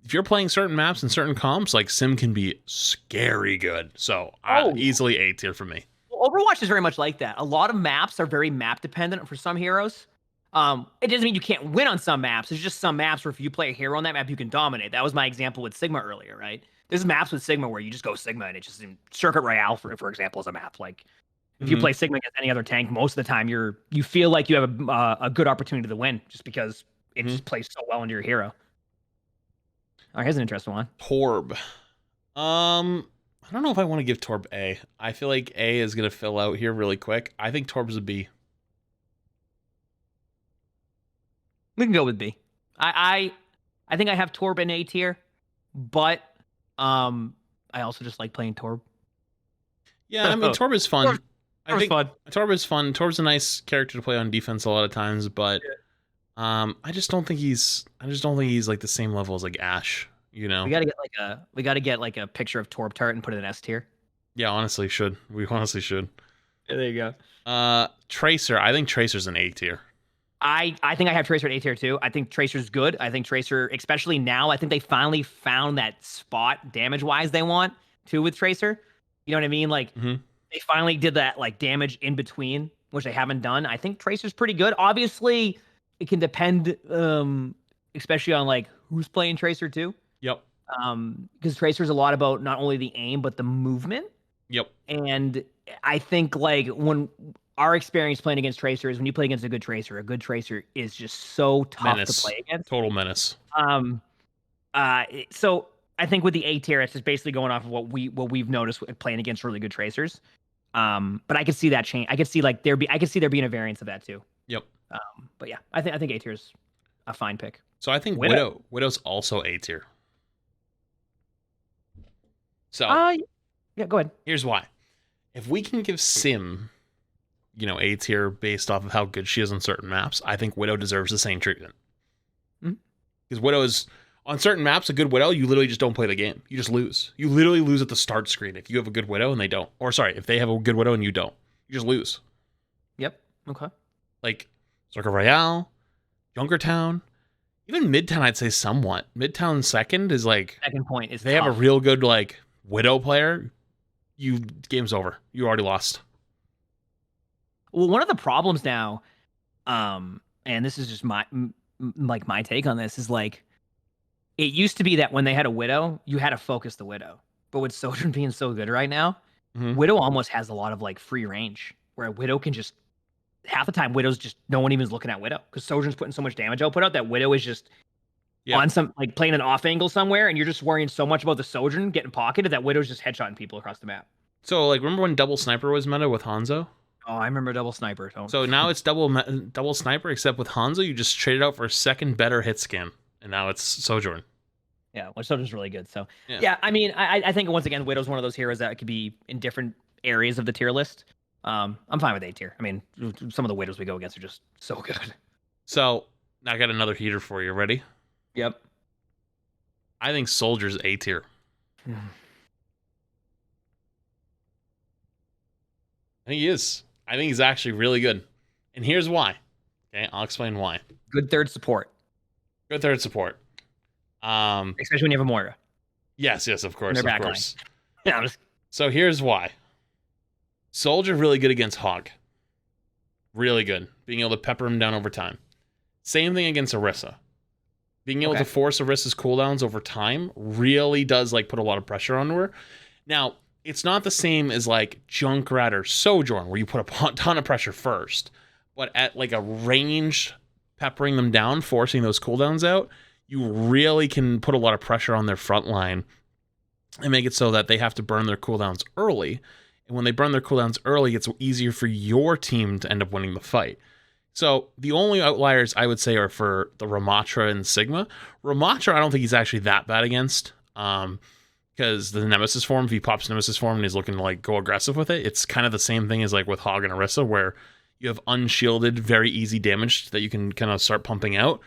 if you're playing certain maps and certain comps, like Sim can be scary good. So easily A tier for me. Well, Overwatch is very much like that. A lot of maps are very map dependent for some heroes. It doesn't mean you can't win on some maps. There's just some maps where if you play a hero on that map, you can dominate. That was my example with Sigma earlier, right? There's maps with Sigma where you just go Sigma and it's just in Circuit Royale, for example, is a map. Like if you play Sigma against any other tank, most of the time you feel like you have a good opportunity to win just because it just plays so well into your hero. All right, here's an interesting one. Torb. I don't know if I want to give Torb A. I feel like A is going to fill out here really quick. I think Torb's a B. We can go with B. I think I have Torb in A tier, but I also just like playing Torb. Yeah, I mean Torb is fun. Torb is fun. Torb is fun. Torb's a nice character to play on defense a lot of times, but I just don't think he's like the same level as like Ashe, you know. We gotta get like a picture of Torb Tart and put it in S tier. Yeah, honestly should. We honestly should. Yeah, there you go. Tracer. I think Tracer's an A tier. I think I have Tracer at A tier too. I think Tracer's good. I think Tracer, especially now, I think they finally found that spot damage-wise they want too with Tracer. You know what I mean? Like they finally did that like damage in between, which they haven't done. I think Tracer's pretty good. Obviously, it can depend, especially on like who's playing Tracer too. Yep. Because Tracer's a lot about not only the aim but the movement. Yep. And I think like when our experience playing against Tracer is when you play against a good Tracer is just so tough to play against. Total menace. So I think with the A tier, it's just basically going off of what we've noticed playing against really good Tracers. But I could see that change. I could see there being a variance of that too. Yep. But yeah, I think A tier is a fine pick. So I think Widow's also A tier. So yeah, go ahead. Here's why. If we can give Sim, A tier based off of how good she is on certain maps, I think Widow deserves the same treatment. Because Widow is, on certain maps, a good Widow, you literally just don't play the game. You just lose. You literally lose at the start screen if you have a good Widow and they don't. Or sorry, if they have a good Widow and you don't. You just lose. Yep. Okay. Like, Circuit Royale, Junkertown, even Midtown, I'd say somewhat. Midtown second is like... Second point is they tough. have a real good, like, Widow player, game's over. You already lost. Well, one of the problems now, and this is just my take on this, is like, it used to be that when they had a Widow, you had to focus the Widow. But with Sojourn being so good right now, Widow almost has a lot of like free range, where a Widow can just, half the time Widow's just, no one even is looking at Widow, because Sojourn's putting so much damage output out that Widow is just on some, like playing an off angle somewhere, and you're just worrying so much about the Sojourn getting pocketed that Widow's just headshotting people across the map. So, like, remember when Double Sniper was meta with Hanzo? Oh, I remember Double Sniper. So now it's double Sniper, except with Hanzo, you just trade it out for a second better hit scan, and now it's Sojourn. Yeah, which Soldier's really good. So Yeah. yeah, I mean, I think once again, Widow's one of those heroes that could be in different areas of the tier list. I'm fine with A tier. I mean, some of the Widows we go against are just so good. So I got another heater for you. Ready? Yep. I think Soldier's A tier. I think he is. I think he's actually really good. And here's why. Okay, I'll explain why. Good third support. Good third support. Especially when you have a Moira. Yes, of course, Their of backline. course. Yeah, So here's why. Soldier really good against Hog. Really good. Being able to pepper him down over time. Same thing against Orisa. Being able to force Orisa's cooldowns over time really does like put a lot of pressure onto her. Now, it's not the same as like Junkrat or Sojourn where you put a ton of pressure first. But at like a ranged peppering them down, forcing those cooldowns out, you really can put a lot of pressure on their front line and make it so that they have to burn their cooldowns early. And when they burn their cooldowns early, it's easier for your team to end up winning the fight. So the only outliers I would say are for the Ramatra and Sigma. Ramatra, I don't think he's actually that bad against. Because the Nemesis form, if he pops Nemesis form and he's looking to like go aggressive with it, it's kind of the same thing as like with Hog and Orisa, where you have unshielded, very easy damage that you can kind of start pumping out.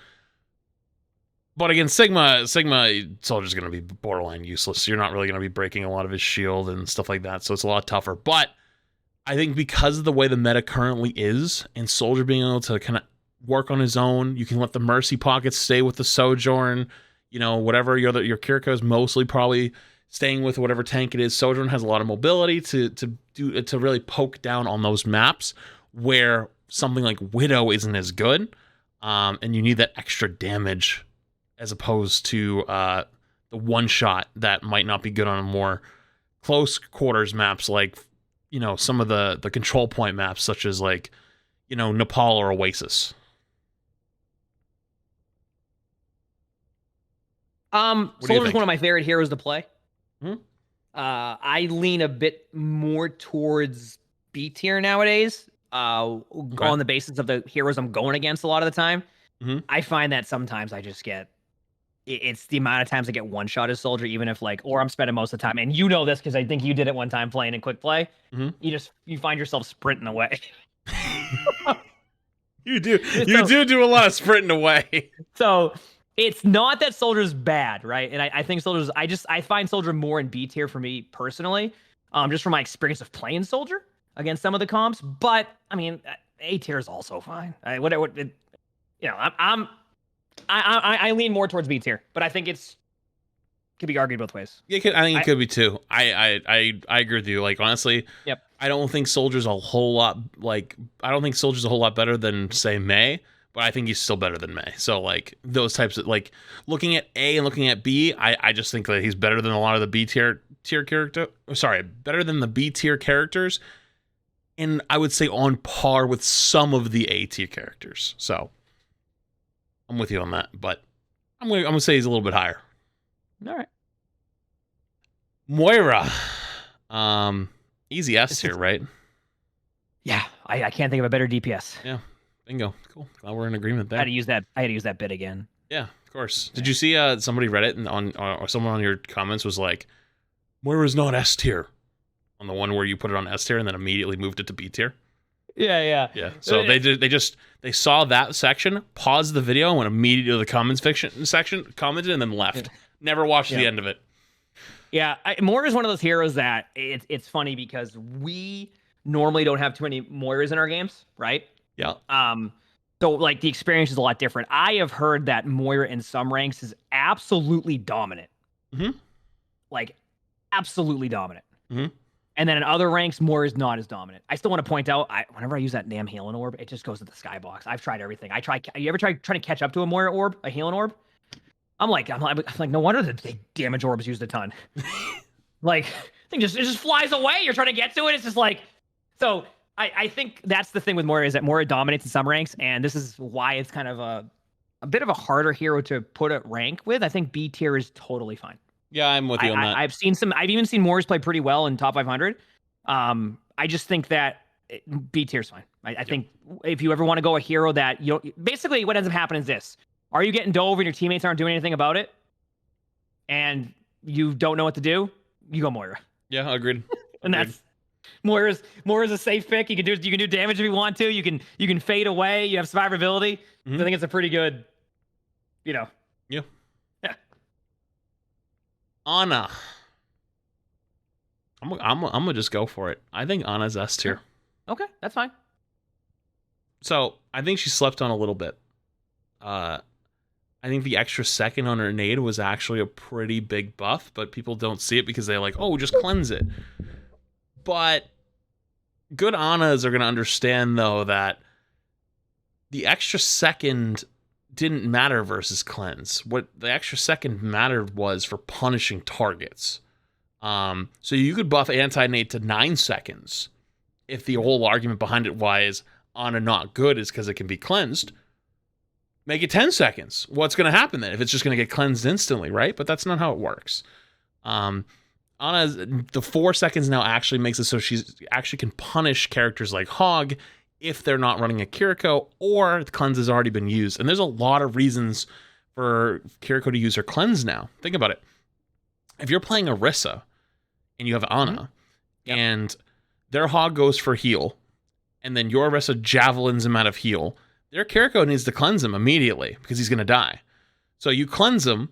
But against Sigma, Soldier's going to be borderline useless. You're not really going to be breaking a lot of his shield and stuff like that, so it's a lot tougher. But I think because of the way the meta currently is, and Soldier being able to kind of work on his own, you can let the Mercy pockets stay with the Sojourn, you know, whatever your Kiriko is mostly probably staying with whatever tank it is. Sojourn has a lot of mobility to really poke down on those maps where something like Widow isn't as good, and you need that extra damage as opposed to the one shot that might not be good on a more close quarters maps, like, you know, some of the control point maps, such as like, you know, Nepal or Oasis. Soldier's one of my favorite heroes to play. I lean a bit more towards B tier nowadays. On the basis of the heroes I'm going against a lot of the time. I find that sometimes I just get it's the amount of times I get one shot as Soldier, even if like, or I'm spending most of the time. And you know this because I think you did it one time playing in quick play. You find yourself sprinting away. You do a lot of sprinting away. So it's not that Soldier's bad, right? And I think Soldier's, I find Soldier more in B tier for me personally, just from my experience of playing Soldier against some of the comps. But I mean, A tier is also fine. I lean more towards B tier, but I think could be argued both ways. Yeah, I think it could be too. I agree with you. Like, honestly, yep. I don't think Soldier's a whole lot better than, say, May, but I think he's still better than May. So like those types of, like, looking at A and looking at B, I just think that he's better than a lot of the B tier character. Sorry, better than the B tier characters, and I would say on par with some of the A tier characters. So I'm with you on that, but I'm gonna say he's a little bit higher. All right. Moira. Easy S here, right? Yeah, I can't think of a better DPS. Yeah, bingo. Cool. Glad we're in agreement there. I had to use that bit again. Yeah, of course. Did you see somebody read it or someone on your comments was like, Moira's not S tier, on the one where you put it on S tier and then immediately moved it to B tier? Yeah. So they saw that section, paused the video, and went immediately to the comments section, commented, and then left. Never watched the end of it. Yeah, Moira is one of those heroes that it's funny because we normally don't have too many Moiras in our games, right? Yeah. So like the experience is a lot different. I have heard that Moira in some ranks is absolutely dominant. Like absolutely dominant. And then in other ranks, Moira is not as dominant. I still want to point out, whenever I use that damn healing orb, it just goes to the skybox. I've tried everything. You ever trying to catch up to a Moira orb, a healing orb? I'm like, no wonder the big damage orbs used a ton. Like, thing it just flies away. You're trying to get to it. It's just like, so I think that's the thing with Moira is that Moira dominates in some ranks, and this is why it's kind of a bit of a harder hero to put a rank with. I think B tier is totally fine. Yeah, I'm with you on that. I've even seen Moiras play pretty well in top 500. I just think that B tier is fine. I think if you ever want to go a hero that basically what ends up happening is this. Are you getting dove and your teammates aren't doing anything about it? and you don't know what to do, you go Moira. Yeah, agreed. And that's Moira's a safe pick. You can do damage if you want to. You can fade away. You have survivability. Mhm. So I think it's a pretty good, Yeah. Yeah. Ana. I'm gonna just go for it. I think Ana's S tier. Okay, that's fine. So I think she slept on a little bit. I think the extra second on her nade was actually a pretty big buff, but people don't see it because they're like, oh, just cleanse it. But good Anas are going to understand, though, that the extra second didn't matter versus cleanse. What the extra second mattered was for punishing targets. So you could buff anti-nade to 9 seconds if the whole argument behind it was Ana not good is because it can be cleansed. Make it 10 seconds. What's going to happen then if it's just going to get cleansed instantly, right? But that's not how it works. Ana's the 4 seconds now actually makes it so she's actually can punish characters like Hog if they're not running a Kiriko or the cleanse has already been used. And there's a lot of reasons for Kiriko to use her cleanse now. Think about it. If you're playing Orisa and you have Ana and their Hog goes for heal and then your Orisa javelins him out of heal, their Kiriko needs to cleanse him immediately because he's going to die. So you cleanse him.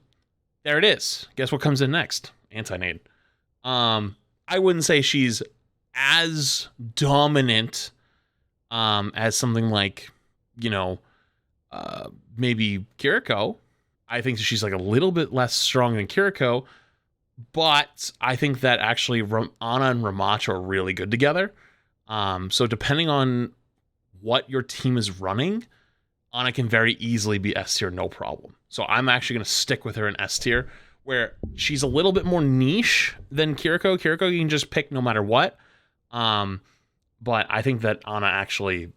There it is. Guess what comes in next? Anti-nade. I wouldn't say she's as dominant as something like, maybe Kiriko. I think she's like a little bit less strong than Kiriko, but I think that actually Ana and Ramacho are really good together. So depending on what your team is running, Ana can very easily be S tier, no problem. So I'm actually going to stick with her in S tier, where she's a little bit more niche than Kiriko. Kiriko you can just pick no matter what. But I think that Ana actually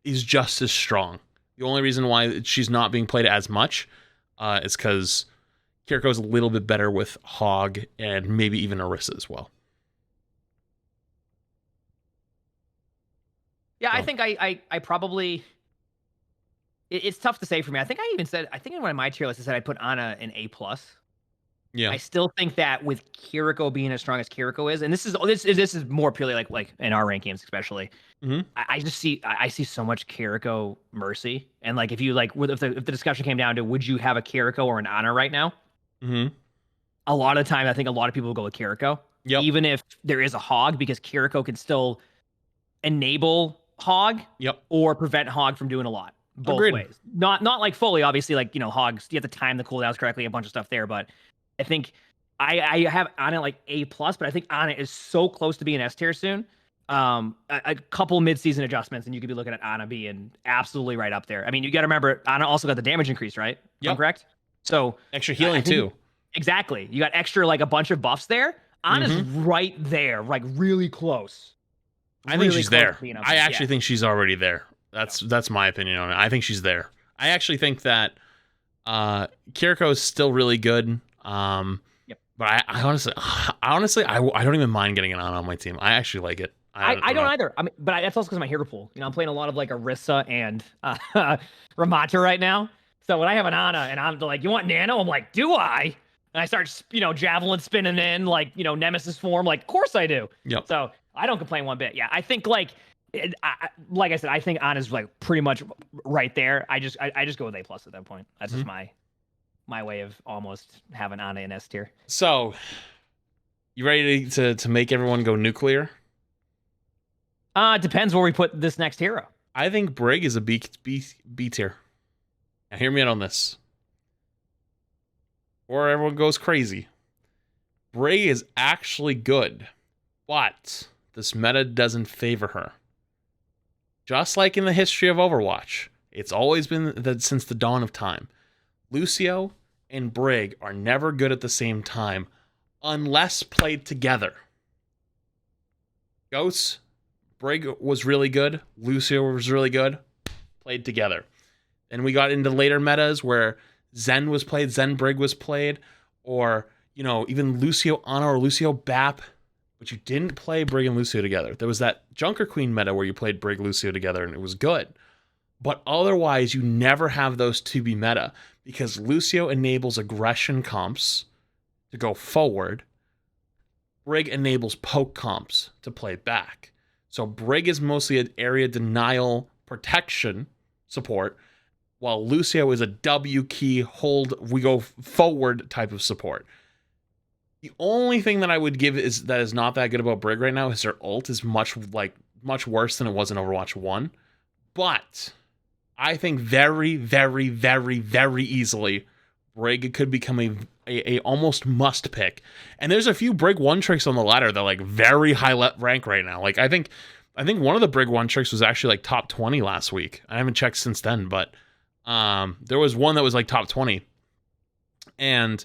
is just as strong. The only reason why she's not being played as much is because Kiriko is a little bit better with Hog and maybe even Orisa as well. Yeah, I think I probably... It's tough to say for me. I think in one of my tier lists I said I put Ana in A+. Yeah. I still think that with Kiriko being as strong as Kiriko is, and this is more purely like in our rankings especially. Mm-hmm. I see so much Kiriko mercy, and like if the discussion came down to would you have a Kiriko or an Ana right now? Mm-hmm. A lot of the time, I think a lot of people will go with Kiriko, even if there is a Hog, because Kiriko can still enable Hog, or prevent Hog from doing a lot. Both ways. Not like fully, obviously, like, Hogs, you have to time the cooldowns correctly, a bunch of stuff there, but I think I have Ana like A+, but I think Ana is so close to being S tier soon. A couple mid-season adjustments, and you could be looking at Ana being absolutely right up there. I mean, you got to remember, Ana also got the damage increase, right? If I'm correct? So extra healing too. Exactly. You got extra, like a bunch of buffs there. Ana's right there, like really close. I think she's there. I actually think she's already there. That's my opinion on it. I think she's there. I actually think that Kiriko is still really good. But I honestly, I don't even mind getting an Ana on my team. I actually like it. I don't either. I mean, but that's also because of my hero pool. I'm playing a lot of like Orisa and Ramacho right now. So when I have an Ana and I'm like, you want Nano? I'm like, do I? And I start, javelin spinning in like, Nemesis form. Like, of course I do. Yep. So I don't complain one bit. Yeah, I think like I said, I think Ana's like pretty much right there. I just go with A+ at that point. That's just my way of almost having Ana in S tier. So, you ready to make everyone go nuclear? Depends where we put this next hero. I think Brig is a B tier. Now hear me out on this. Or everyone goes crazy. Brig is actually good, but this meta doesn't favor her. Just like in the history of Overwatch, it's always been that since the dawn of time. Lucio and Brig are never good at the same time unless played together. Ghosts, Brig was really good. Lucio was really good. Played together. And we got into later metas where Zen was played, Zen Brig was played, or, even Lucio Ana or Lucio Bap, but you didn't play Brig and Lucio together. There was that Junker Queen meta where you played Brig Lucio together and it was good. But otherwise, you never have those two be meta because Lucio enables aggression comps to go forward, Brig enables poke comps to play back. So Brig is mostly an area denial protection support, while Lucio is a W key hold, we go forward type of support. The only thing that I would give is that is not that good about Brig right now is her ult is much worse than it was in Overwatch 1. But I think very, very, very, very easily Brig could become a almost must pick. And there's a few Brig 1 tricks on the ladder that like very high rank right now. Like I think one of the Brig 1 tricks was actually like top 20 last week. I haven't checked since then, but there was one that was like top 20. And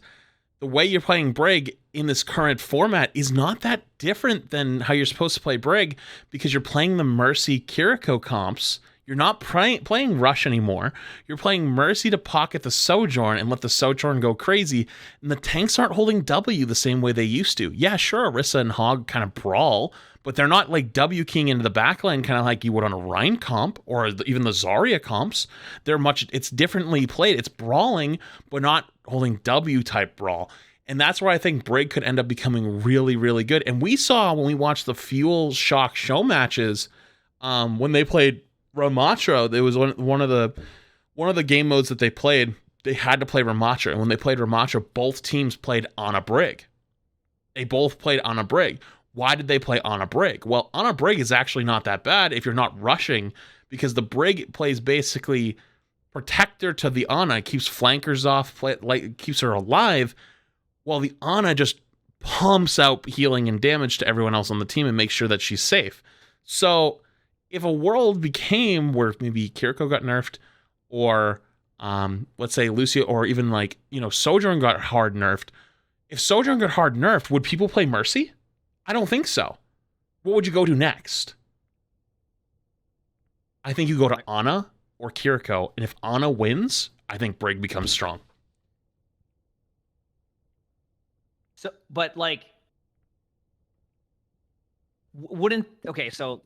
the way you're playing Brig in this current format is not that different than how you're supposed to play Brig, because you're playing the Mercy Kiriko comps. You're not playing Rush anymore. You're playing Mercy to pocket the Sojourn and let the Sojourn go crazy. And the tanks aren't holding W the same way they used to. Yeah, sure, Orisa and Hog kind of brawl, but they're not like W keying into the backline kind of like you would on a Rhine comp or even the Zarya comps. It's differently played. It's brawling, but not holding W type brawl. And that's where I think Brig could end up becoming really, really good. And we saw when we watched the Fuel Shock show matches, when they played Ramatra, there was one of the game modes that they played. They had to play Ramatra, and when they played Ramatra, both teams played on a Brig. They both played on a Brig. Why did they play on a Brig? Well, on a Brig is actually not that bad if you're not rushing, because the Brig plays basically protector to the Ana, keeps flankers off, keeps her alive, while the Ana just pumps out healing and damage to everyone else on the team and makes sure that she's safe. So if a world became where maybe Kiriko got nerfed, or let's say Lucio, or even Sojourn got hard nerfed. If Sojourn got hard nerfed, would people play Mercy? I don't think so. What would you go to next? I think you go to Ana or Kiriko, and if Ana wins, I think Brig becomes strong. So, but like, wouldn't so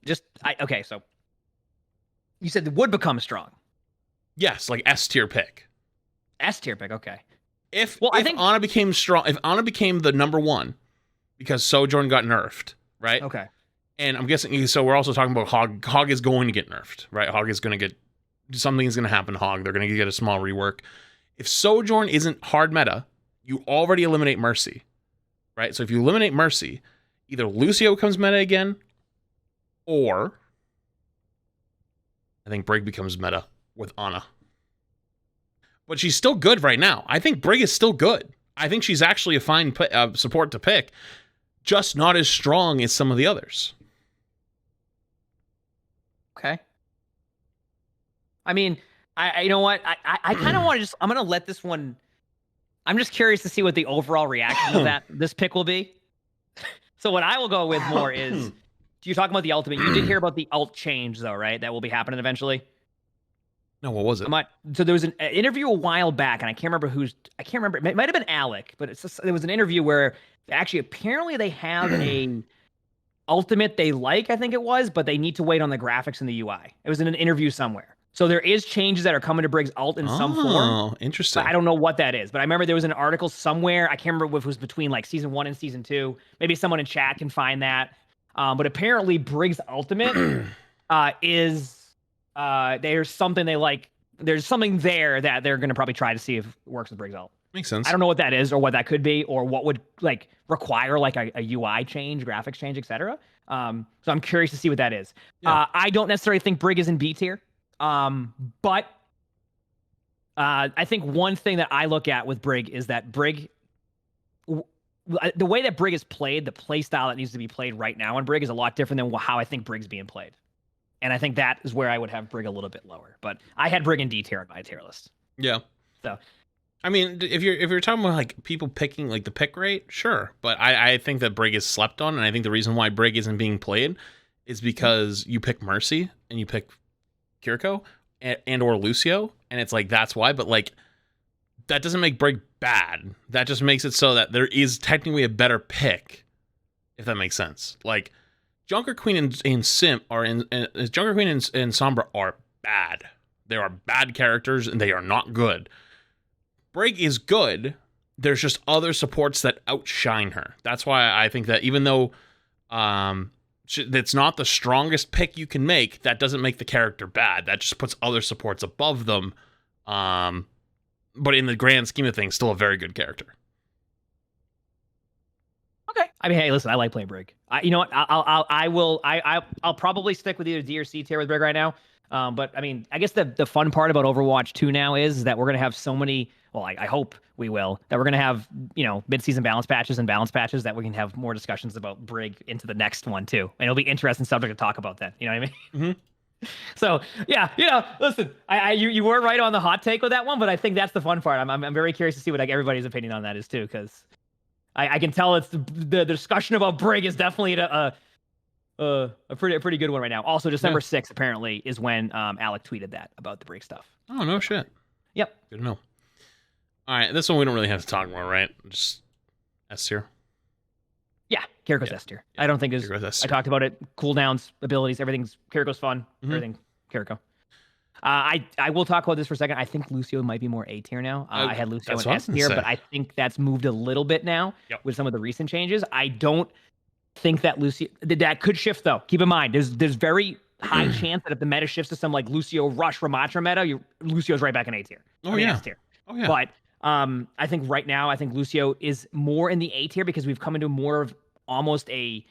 you said the would become strong. Yes, like S tier pick. S tier pick, okay. If Ana became strong, if Ana became the number one, because Sojourn got nerfed, right? Okay. And I'm guessing, so we're also talking about Hog. Hog is going to get nerfed, right? Hog is going to get, something's going to happen to Hog. They're going to get a small rework. If Sojourn isn't hard meta, you already eliminate Mercy, right? So if you eliminate Mercy, either Lucio becomes meta again, or I think Brig becomes meta with Ana. But she's still good right now. I think Brig is still good. I think she's actually a fine support to pick, just not as strong as some of the others. Okay. I mean, I you know what? I kind of want to I'm going to let this one. I'm just curious to see what the overall reaction of this pick will be. So what I will go with more is, you're talking about the ultimate. You did hear about the ult change though, right? That will be happening eventually. No, what was it? So there was an interview a while back, and I can't remember It might have been Alec, but there was an interview where actually apparently they have a ultimate they like, I think it was, but they need to wait on the graphics and the UI. It was in an interview somewhere. So there is changes that are coming to Brig's ult in some form. Oh, interesting. But I don't know what that is. But I remember there was an article somewhere. I can't remember if it was between like season 1 and season 2. Maybe someone in chat can find that. But apparently Brig's ultimate is there's something they like. There's something there that they're going to probably try to see if it works with Brig's ult. Makes sense. I don't know what that is or what that could be or what would like require like a UI change, graphics change, etc. So I'm curious to see what that is. Yeah. I don't necessarily think Brig is in B tier. But I think one thing that I look at with Brig is that Brig, the way that Brig is played, the play style that needs to be played right now on Brig is a lot different than how I think Brig's being played. And I think that is where I would have Brig a little bit lower. But I had Brig in D tier on my tier list. Yeah. So, I mean, if you're talking about like people picking like the pick rate, sure. But I think that Brig is slept on, and I think the reason why Brig isn't being played is because you pick Mercy and you pick Kiriko and or Lucio, and it's like that's why. But like that doesn't make Brig bad. That just makes it so that there is technically a better pick, if that makes sense. Like Junker Queen and Junker Queen and Sombra are bad. They are bad characters and they are not good. Brig is good, there's just other supports that outshine her. That's why I think that even though it's not the strongest pick you can make, that doesn't make the character bad. That just puts other supports above them. But in the grand scheme of things, still a very good character. Okay. I mean, hey, listen, I like playing Brig. You know what? I'll probably stick with either D or C tier with Brig right now. But I mean, I guess the fun part about Overwatch 2 now is that we're gonna have so many. Well, I hope we will. That we're gonna have mid-season balance patches and balance patches that we can have more discussions about Brig into the next one too, and it'll be interesting subject to talk about then. You know what I mean? Mm-hmm. So yeah, listen, you were right on the hot take with that one, but I think that's the fun part. I'm very curious to see what everybody's opinion on that is too, because I can tell it's the discussion about Brig is definitely a pretty good one right now. Also, December 6th apparently is when Alec tweeted that about the Brig stuff. Oh, no shit. Yep. Good to know. All right, this one we don't really have to talk about, right? Just S tier. Yeah, Kiriko's S tier. I don't think there's. I talked about it. Cooldowns, abilities, everything's Kiriko's fun. Everything Kiriko. I will talk about this for a second. I think Lucio might be more A tier now. I had Lucio in S tier, but I think that's moved a little bit now with some of the recent changes. I don't think that Lucio that could shift though. Keep in mind, there's very high chance that if the meta shifts to some like Lucio Rush Ramatra meta, Lucio's right back in A tier. S tier. Oh yeah. But I think right now, I think Lucio is more in the A tier because we've come into more of almost a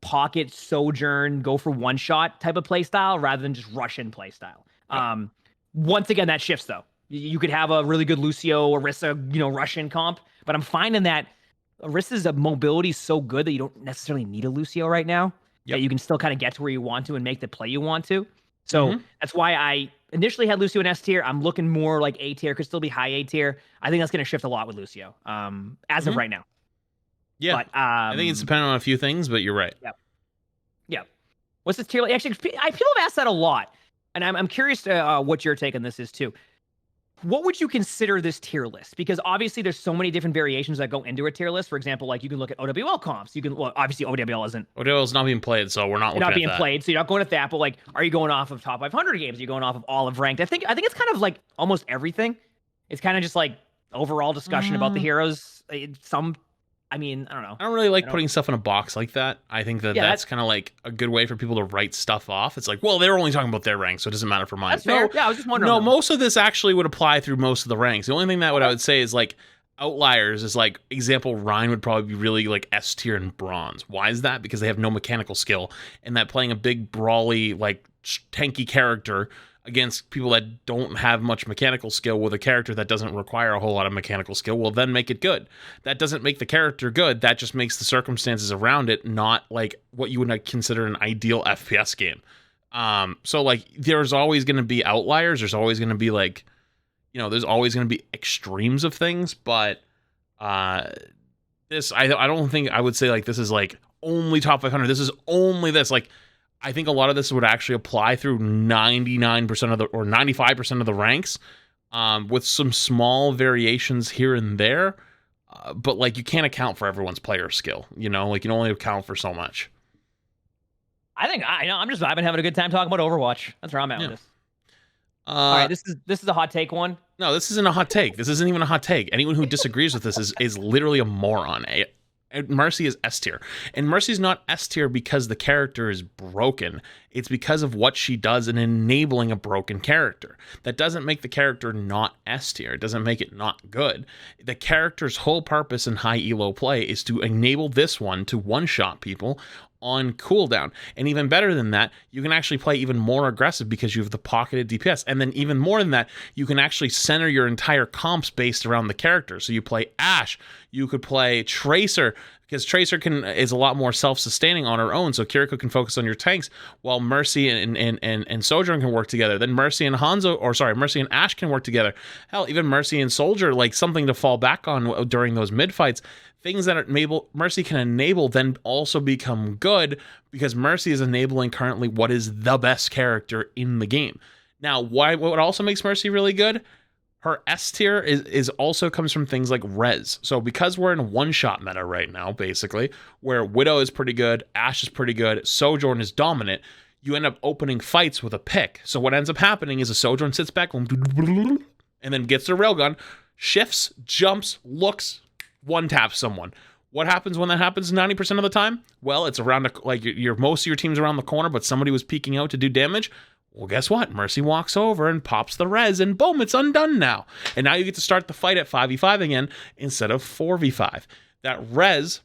pocket sojourn, go for one shot type of play style rather than just rush in play style. Once again, that shifts though. You could have a really good Lucio, Orisa, Russian comp, but I'm finding that Orisa's mobility is so good that you don't necessarily need a Lucio right now. That you can still kind of get to where you want to and make the play you want to. So that's why I initially had Lucio in S tier. I'm looking more like A tier, could still be high A tier. I think that's going to shift a lot with Lucio as of right now. Yeah, but, I think it's dependent on a few things, but you're right. Yeah. What's this tier? Actually, people have asked that a lot. And I'm curious what your take on this is too. What would you consider this tier list? Because obviously there's so many different variations that go into a tier list. For example, like you can look at OWL comps. You can, obviously OWL isn't. OWL is not being played, so we're not looking at that. Not being played, so you're not going at that. But like, are you going off of top 500 games? Are you going off of all of ranked? I think it's kind of like almost everything. It's kind of just like overall discussion about the heroes. I mean, I don't know. I don't really like putting stuff in a box like that. I think that's kind of like a good way for people to write stuff off. It's like, well, they're only talking about their rank, so it doesn't matter for mine. That's fair. Yeah, I was just wondering. No, most of this actually would apply through most of the ranks. The only thing that I would say is like outliers is like, example, Ryan would probably be really like S tier and bronze. Why is that? Because they have no mechanical skill, and that playing a big brawly like tanky character against people that don't have much mechanical skill with a character that doesn't require a whole lot of mechanical skill will then make it good. That doesn't make the character good. That just makes the circumstances around it not like what you would consider an ideal FPS game. So like there's always going to be outliers. There's always going to be like, there's always going to be extremes of things. But this, I don't think I would say like this is like only top 500. This is only this. Like, I think a lot of this would actually apply through 99% of the, or 95% of the ranks, with some small variations here and there. But like, you can't account for everyone's player skill, like you can only account for so much. I'm just vibing, having a good time talking about Overwatch. That's where I'm at with this. All right, this is a hot take one. No, this isn't a hot take. This isn't even a hot take. Anyone who disagrees with this is literally a moron. Mercy is S tier, and Mercy's not S tier because the character is broken. It's because of what she does in enabling a broken character. That doesn't make the character not S tier. It doesn't make it not good. The character's whole purpose in high elo play is to enable this one to one-shot people on cooldown. And even better than that, you can actually play even more aggressive because you have the pocketed DPS. And then even more than that, you can actually center your entire comps based around the character. So you play Ashe, you could play Tracer, because Tracer is a lot more self-sustaining on her own. So Kiriko can focus on your tanks, while Mercy and Sojourn can work together. Then Mercy and Mercy and Ashe can work together. Hell, even Mercy and Soldier, like something to fall back on during those mid-fights. Things that Mercy can enable then also become good, because Mercy is enabling currently what is the best character in the game. Now, what also makes Mercy really good? Her S tier is also comes from things like res. So because we're in one-shot meta right now, basically, where Widow is pretty good, Ashe is pretty good, Sojourn is dominant, you end up opening fights with a pick. So what ends up happening is a Sojourn sits back and then gets her railgun, shifts, jumps, looks, one taps someone. What happens when that happens 90% of the time? Well, it's around like your most of your team's around the corner, but somebody was peeking out to do damage. Well, guess what? Mercy walks over and pops the res, and boom, it's undone now. And now you get to start the fight at 5v5 again instead of 4v5. That res,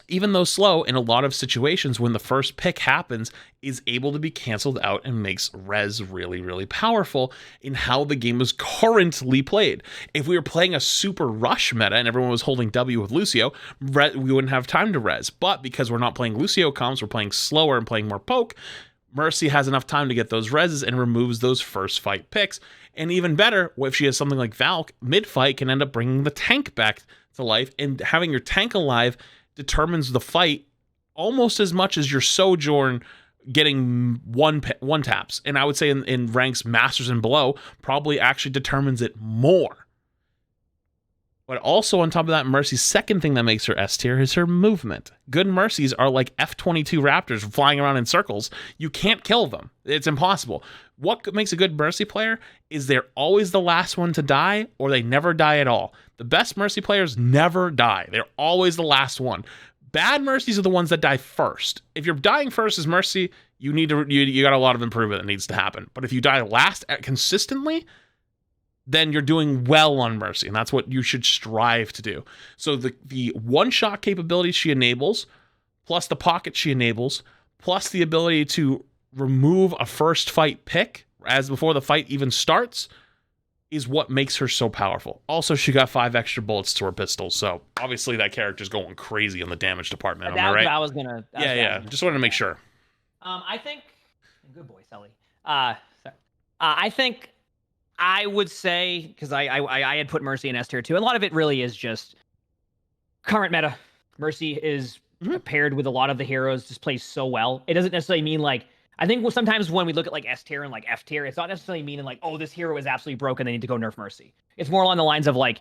even though slow, in a lot of situations when the first pick happens, is able to be canceled out and makes res really, really powerful in how the game is currently played. If we were playing a super rush meta and everyone was holding W with Lucio, we wouldn't have time to res. But because we're not playing Lucio comps, we're playing slower and playing more poke, Mercy has enough time to get those reses and removes those first fight picks. And even better, if she has something like Valk, mid-fight can end up bringing the tank back to life, and having your tank alive determines the fight almost as much as your Sojourn getting one taps. And I would say in ranks Masters and below, probably actually determines it more. But also on top of that, Mercy's second thing that makes her S tier is her movement. Good Mercies are like F-22 Raptors flying around in circles. You can't kill them. It's impossible. What makes a good Mercy player is they're always the last one to die, or they never die at all. The best Mercy players never die. They're always the last one. Bad Mercies are the ones that die first. If you're dying first as Mercy, you got a lot of improvement that needs to happen. But if you die last consistently, then you're doing well on Mercy, and that's what you should strive to do. So the one-shot capability she enables, plus the pocket she enables, plus the ability to remove a first fight pick as before the fight even starts, is what makes her so powerful. Also, she got 5 extra bullets to her pistol, so obviously that character's going crazy in the damage department. Am I right? I was gonna. Just wanted to make sure. I think. Good boy, Sully. Sorry. I think. I would say, because I had put Mercy in S tier too. A lot of it really is just current meta. Mercy is paired with a lot of the heroes, just plays so well. It doesn't necessarily mean like, I think sometimes when we look at like S tier and like F tier, it's not necessarily meaning like, oh, this hero is absolutely broken, they need to go nerf Mercy. It's more along the lines of like,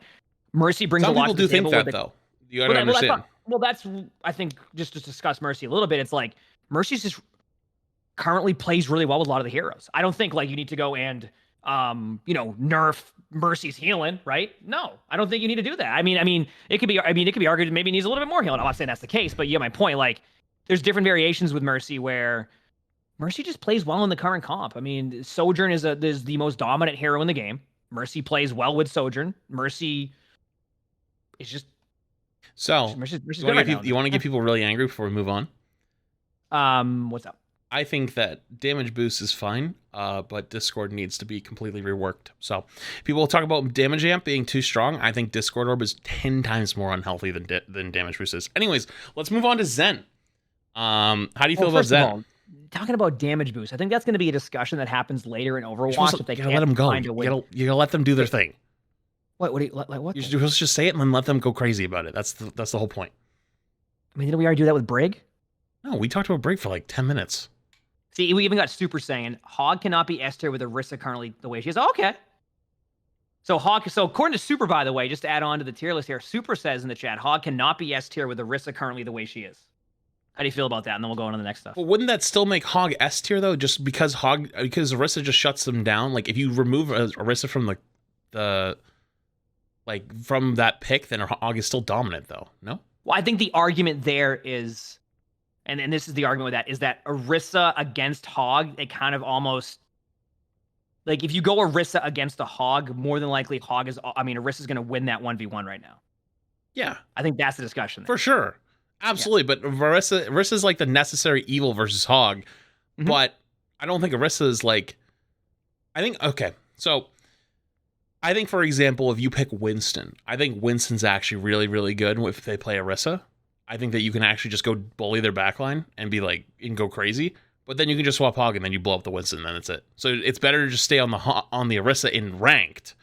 Mercy brings a lot to the table. Some people do think that though. You gotta understand. That's I think just to discuss Mercy a little bit, it's like, Mercy's just currently plays really well with a lot of the heroes. I don't think like you need to go and nerf Mercy's healing, right? No, I don't think you need to do that. I mean, it could be argued maybe it needs a little bit more healing. I'm not saying that's the case, but you get my point. Like, there's different variations with Mercy where Mercy just plays well in the current comp. I mean, Sojourn is the most dominant hero in the game. Mercy plays well with Sojourn. Mercy is just Mercy's you want to get people really angry before we move on? What's up? I think that damage boost is fine, but Discord needs to be completely reworked. So people will talk about damage amp being too strong. I think Discord Orb is 10 times more unhealthy than damage boost is. Anyways, let's move on to Zen. How do you feel about Zen? Talking about damage boost, I think that's going to be a discussion that happens later in Overwatch. If they can't let them go. Find a way. You gotta let them do their thing. What? You're supposed to just say it and then let them go crazy about it. That's the whole point. I mean, didn't we already do that with Brig? No, we talked about Brig for like 10 minutes. See, we even got Super Saiyan. Hog cannot be S tier with Orisa currently the way she is. Oh, okay. So according to Super, by the way, just to add on to the tier list here, Super says in the chat, Hog cannot be S tier with Orisa currently the way she is. How do you feel about that? And then we'll go on to the next stuff. Well, wouldn't that still make Hog S tier though? Just because Orisa just shuts them down. Like if you remove Orisa from from that pick, then Hog is still dominant though. No? Well, I think the argument there is, and this is the argument with that, is that Orisa against Hog, it kind of almost, like if you go Orisa against a Hog, more than likely Orisa's going to win that 1v1 right now. Yeah. I think that's the discussion there. For sure. Absolutely. Yeah. But Orisa is like the necessary evil versus Hog. Mm-hmm. But I don't think Orisa is like, so I think, for example, if you pick Winston, I think Winston's actually really, really good if they play Orisa. I think that you can actually just go bully their backline and go crazy, but then you can just swap Hog and then you blow up the Winston and then that's it. So it's better to just stay on the Orisa in ranked.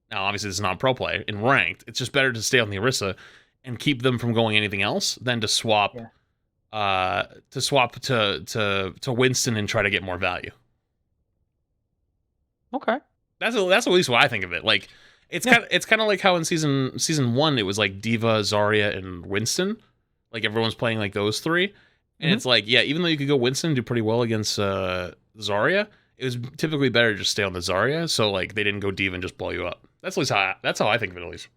Now, obviously, this is not pro play. In ranked, it's just better to stay on the Orisa and keep them from going anything else than to swap, to Winston and try to get more value. Okay, that's at least what I think of it. Like it's kind of like how in season 1 it was like Diva, Zarya, and Winston. Like everyone's playing like those three. And it's like, yeah, even though you could go Winston and do pretty well against Zarya, it was typically better to just stay on the Zarya. So like they didn't go Diva and just blow you up. That's at least that's how I think of it, at least.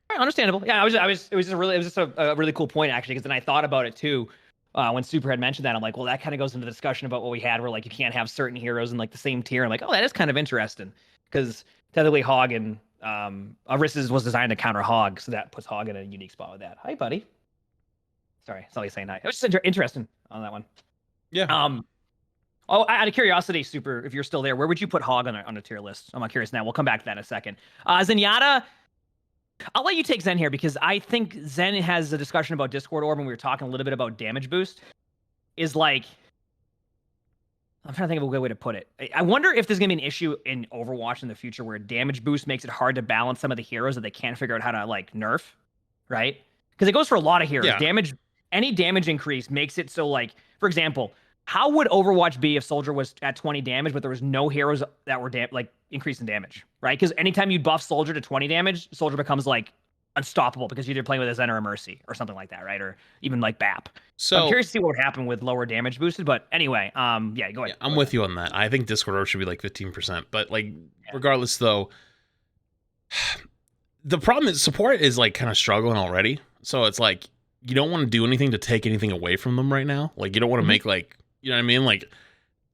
All right, understandable. Yeah, it was just a really cool point actually, because then I thought about it too. When Super had mentioned that, I'm like, well, that kind of goes into the discussion about what we had, where like you can't have certain heroes in like the same tier. I'm like, oh, that is kind of interesting, because technically Hog and Arissa's was designed to counter Hog, so that puts Hog in a unique spot with that. Hi, buddy. Sorry, it's always saying hi. It was just interesting on that one. Yeah. Oh, out of curiosity, Super, if you're still there, where would you put Hog on a tier list? I'm curious now. We'll come back to that in a second. Zenyatta, I'll let you take Zen here, because I think Zen has a discussion about Discord Orb, and we were talking a little bit about damage boost. Is like, I'm trying to think of a good way to put it. I wonder if there's going to be an issue in Overwatch in the future where damage boost makes it hard to balance some of the heroes that they can't figure out how to like nerf, right? Because it goes for a lot of heroes. Yeah. Any damage increase makes it so, like, for example, how would Overwatch be if Soldier was at 20 damage, but there was no heroes that were increasing damage, right? Because anytime you buff Soldier to 20 damage, Soldier becomes like unstoppable, because you're either playing with a Zen or a Mercy or something like that, right? Or even like BAP. So I'm curious to see what would happen with lower damage boosted. But anyway, yeah, go ahead. Yeah, I'm with you on that. I think Discord Orb should be like 15%. But like, regardless though, the problem is support is like kind of struggling already. So it's like, you don't want to do anything to take anything away from them right now. Like, you don't want to make like, you know what I mean? Like,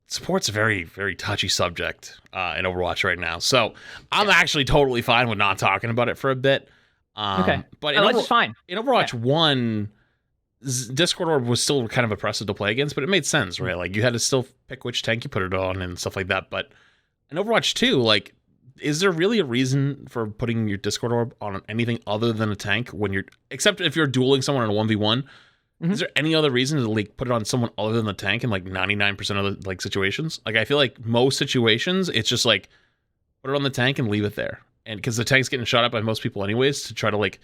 support's a very, very touchy subject in Overwatch right now. So I'm actually totally fine with not talking about it for a bit. Okay. But that's fine. In Overwatch 1, Discord Orb was still kind of oppressive to play against, but it made sense, right? Like, you had to still pick which tank you put it on and stuff like that. But in Overwatch 2, like, is there really a reason for putting your Discord Orb on anything other than a tank when you're, except if you're dueling someone in a 1v1? Is there any other reason to like put it on someone other than the tank in like 99% of the like situations? Like, I feel like most situations it's just like put it on the tank and leave it there. And because the tank's getting shot up by most people anyways to try to like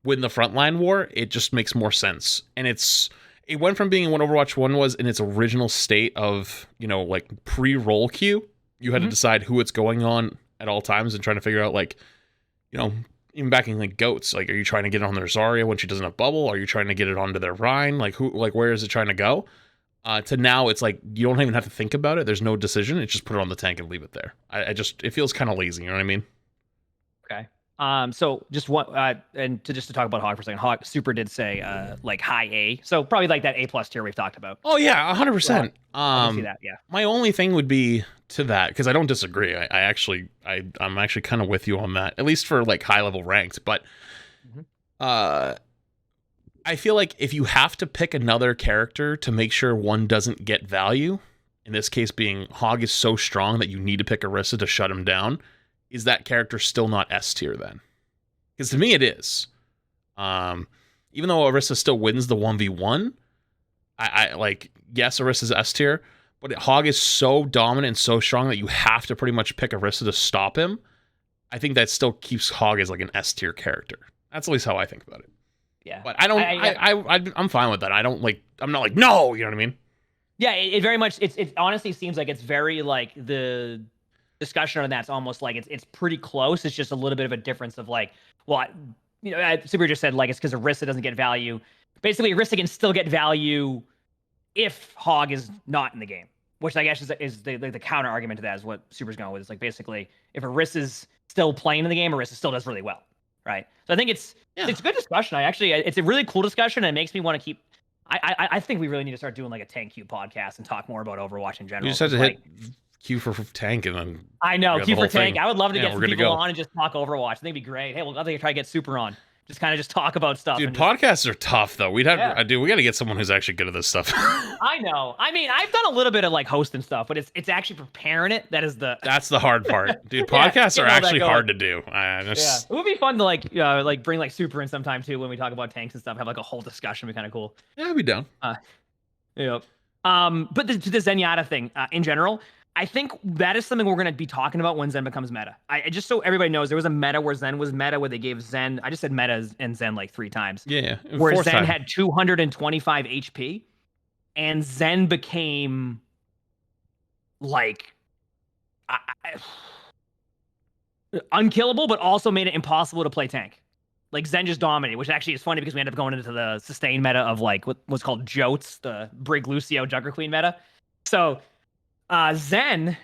win the frontline war, it just makes more sense. And it went from being what Overwatch 1 was in its original state of, you know, like pre-roll queue. You had to decide who it's going on at all times and trying to figure out, like, you know, even backing like goats, like, are you trying to get it on their Zarya when she doesn't have bubble? Are you trying to get it onto their Rhine? Like, where is it trying to go? To now, it's like you don't even have to think about it. There's no decision. It's just put it on the tank and leave it there. It feels kind of lazy. You know what I mean? Okay. So just one, and to talk about Hog for a second, Hog Super did say, like high A, so probably like that A+ tier we've talked about. Oh yeah, 100%. I see that. Yeah. My only thing would be to that, because I don't disagree. I'm actually kind of with you on that, at least for like high level ranked. But I feel like if you have to pick another character to make sure one doesn't get value, in this case being Hog is so strong that you need to pick Orisa to shut him down, is that character still not S tier then? Because to me it is. Even though Orisa still wins the 1v1, I like, yes, Orisa's S tier, but Hog is so dominant and so strong that you have to pretty much pick Orisa to stop him. I think that still keeps Hog as like an S tier character. That's at least how I think about it. Yeah. But I don't, I'm fine with that. I'm not like, no, you know what I mean? Yeah, it very much, it honestly seems like it's very like the discussion on that's almost like it's pretty close. It's just a little bit of a difference of like, well, you know, Super just said like it's because Orisa doesn't get value. Basically, Orisa can still get value if Hog is not in the game, which I guess is the counter argument to that is what Super's going with. It's like basically if Orisa's still playing in the game, Orisa still does really well, right? So I think it's a good discussion. It's a really cool discussion, and it makes me want to keep. I think we really need to start doing like a Tank Q podcast and talk more about Overwatch in general. You just have to hit Q for tank and then. I know, Q for tank. I would love to get some people go on and just talk Overwatch. I think it'd be great. Hey, we'll have to try to get Super on. Just kind of just talk about stuff. Dude, podcasts are tough though. We'd have dude, we got to get someone who's actually good at this stuff. I know. I mean, I've done a little bit of like hosting stuff, but it's actually preparing it. That's the hard part, dude. Podcasts are actually hard to do. It would be fun to like bring like Super in sometime too when we talk about tanks and stuff. Have like a whole discussion. It'd be kind of cool. Yeah, I'd be down. Yep. But to the Zenyatta thing in general, I think that is something we're going to be talking about when Zen becomes meta. I just so everybody knows, there was a meta where Zen was meta, where they gave Zen, I just said meta and Zen like 3 times. Yeah. Where Zen had 225 HP, and Zen became like unkillable, but also made it impossible to play tank. Like Zen just dominated, which actually is funny because we ended up going into the sustain meta of like what's called Jotes, the Brig Lucio Jugger Queen meta. So Zen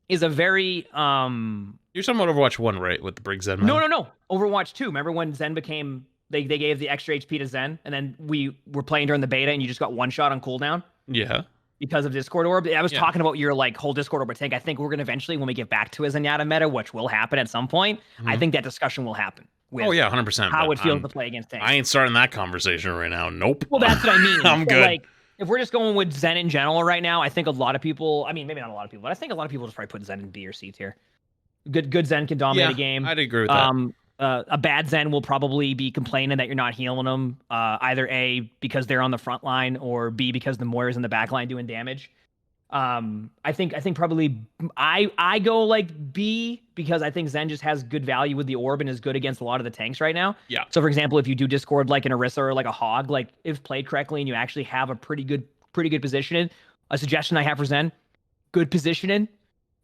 is a very You're talking about Overwatch 1, right? With the Brig Zen no meta? no no Overwatch 2. Remember when Zen became they gave the extra HP to Zen, and then we were playing during the beta, and you just got one shot on cooldown Yeah. because of Discord Orb. I was Yeah. talking about your like whole Discord Orb tank. I think we're gonna eventually, when we get back to a Zenyatta meta, which will happen at some point, I think that discussion will happen. With Oh yeah, 100%. how but it feels to play against tanks. I ain't starting that conversation right now. Nope. Well, that's what I mean. I'm So, good. Like, if we're just going with Zen in general right now, I think a lot of people. I mean, maybe not a lot of people, but I think a lot of people just probably put Zen in B or C tier. Good Zen can dominate a game. I'd agree with that. A bad Zen will probably be complaining that you're not healing them. Either A, because they're on the front line, or B, because the Moira's in the back line doing damage. I think probably I go like B, because I think Zen just has good value with the orb and is good against a lot of the tanks right now. Yeah. So for example, if you do Discord like an Orisa or like a Hog, like if played correctly and you actually have a pretty good positioning, a suggestion I have for Zen, good positioning,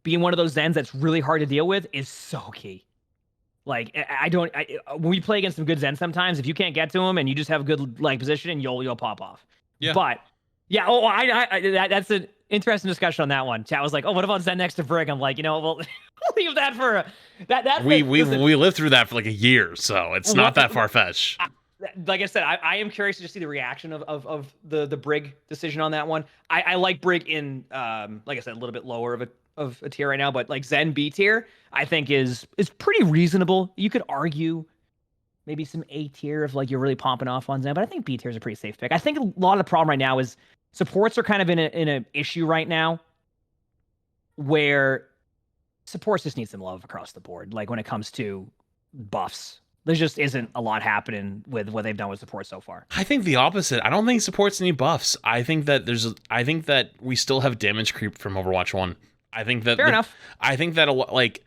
being one of those Zens that's really hard to deal with is so key. Like when we play against some good Zen sometimes, if you can't get to them and you just have good like positioning, you'll pop off. Yeah. But yeah, that's an interesting discussion on that one. Chat was like, oh, what about Zen next to Brig? I'm like, we'll leave that for that. We lived through that for like a year, so it's not that far fetched. Like I said, I am curious to just see the reaction of the Brig decision on that one. I like Brig in like I said, a little bit lower of a tier right now, but like Zen B tier, I think is pretty reasonable. You could argue maybe some A tier if like you're really pumping off on Zen, but I think B tier is a pretty safe pick. I think a lot of the problem right now is supports are kind of in an issue right now where supports just need some love across the board. Like when it comes to buffs, there just isn't a lot happening with what they've done with support so far. I think the opposite. I don't think supports need buffs. I think that we still have damage creep from Overwatch 1. I think that Fair enough. I think that like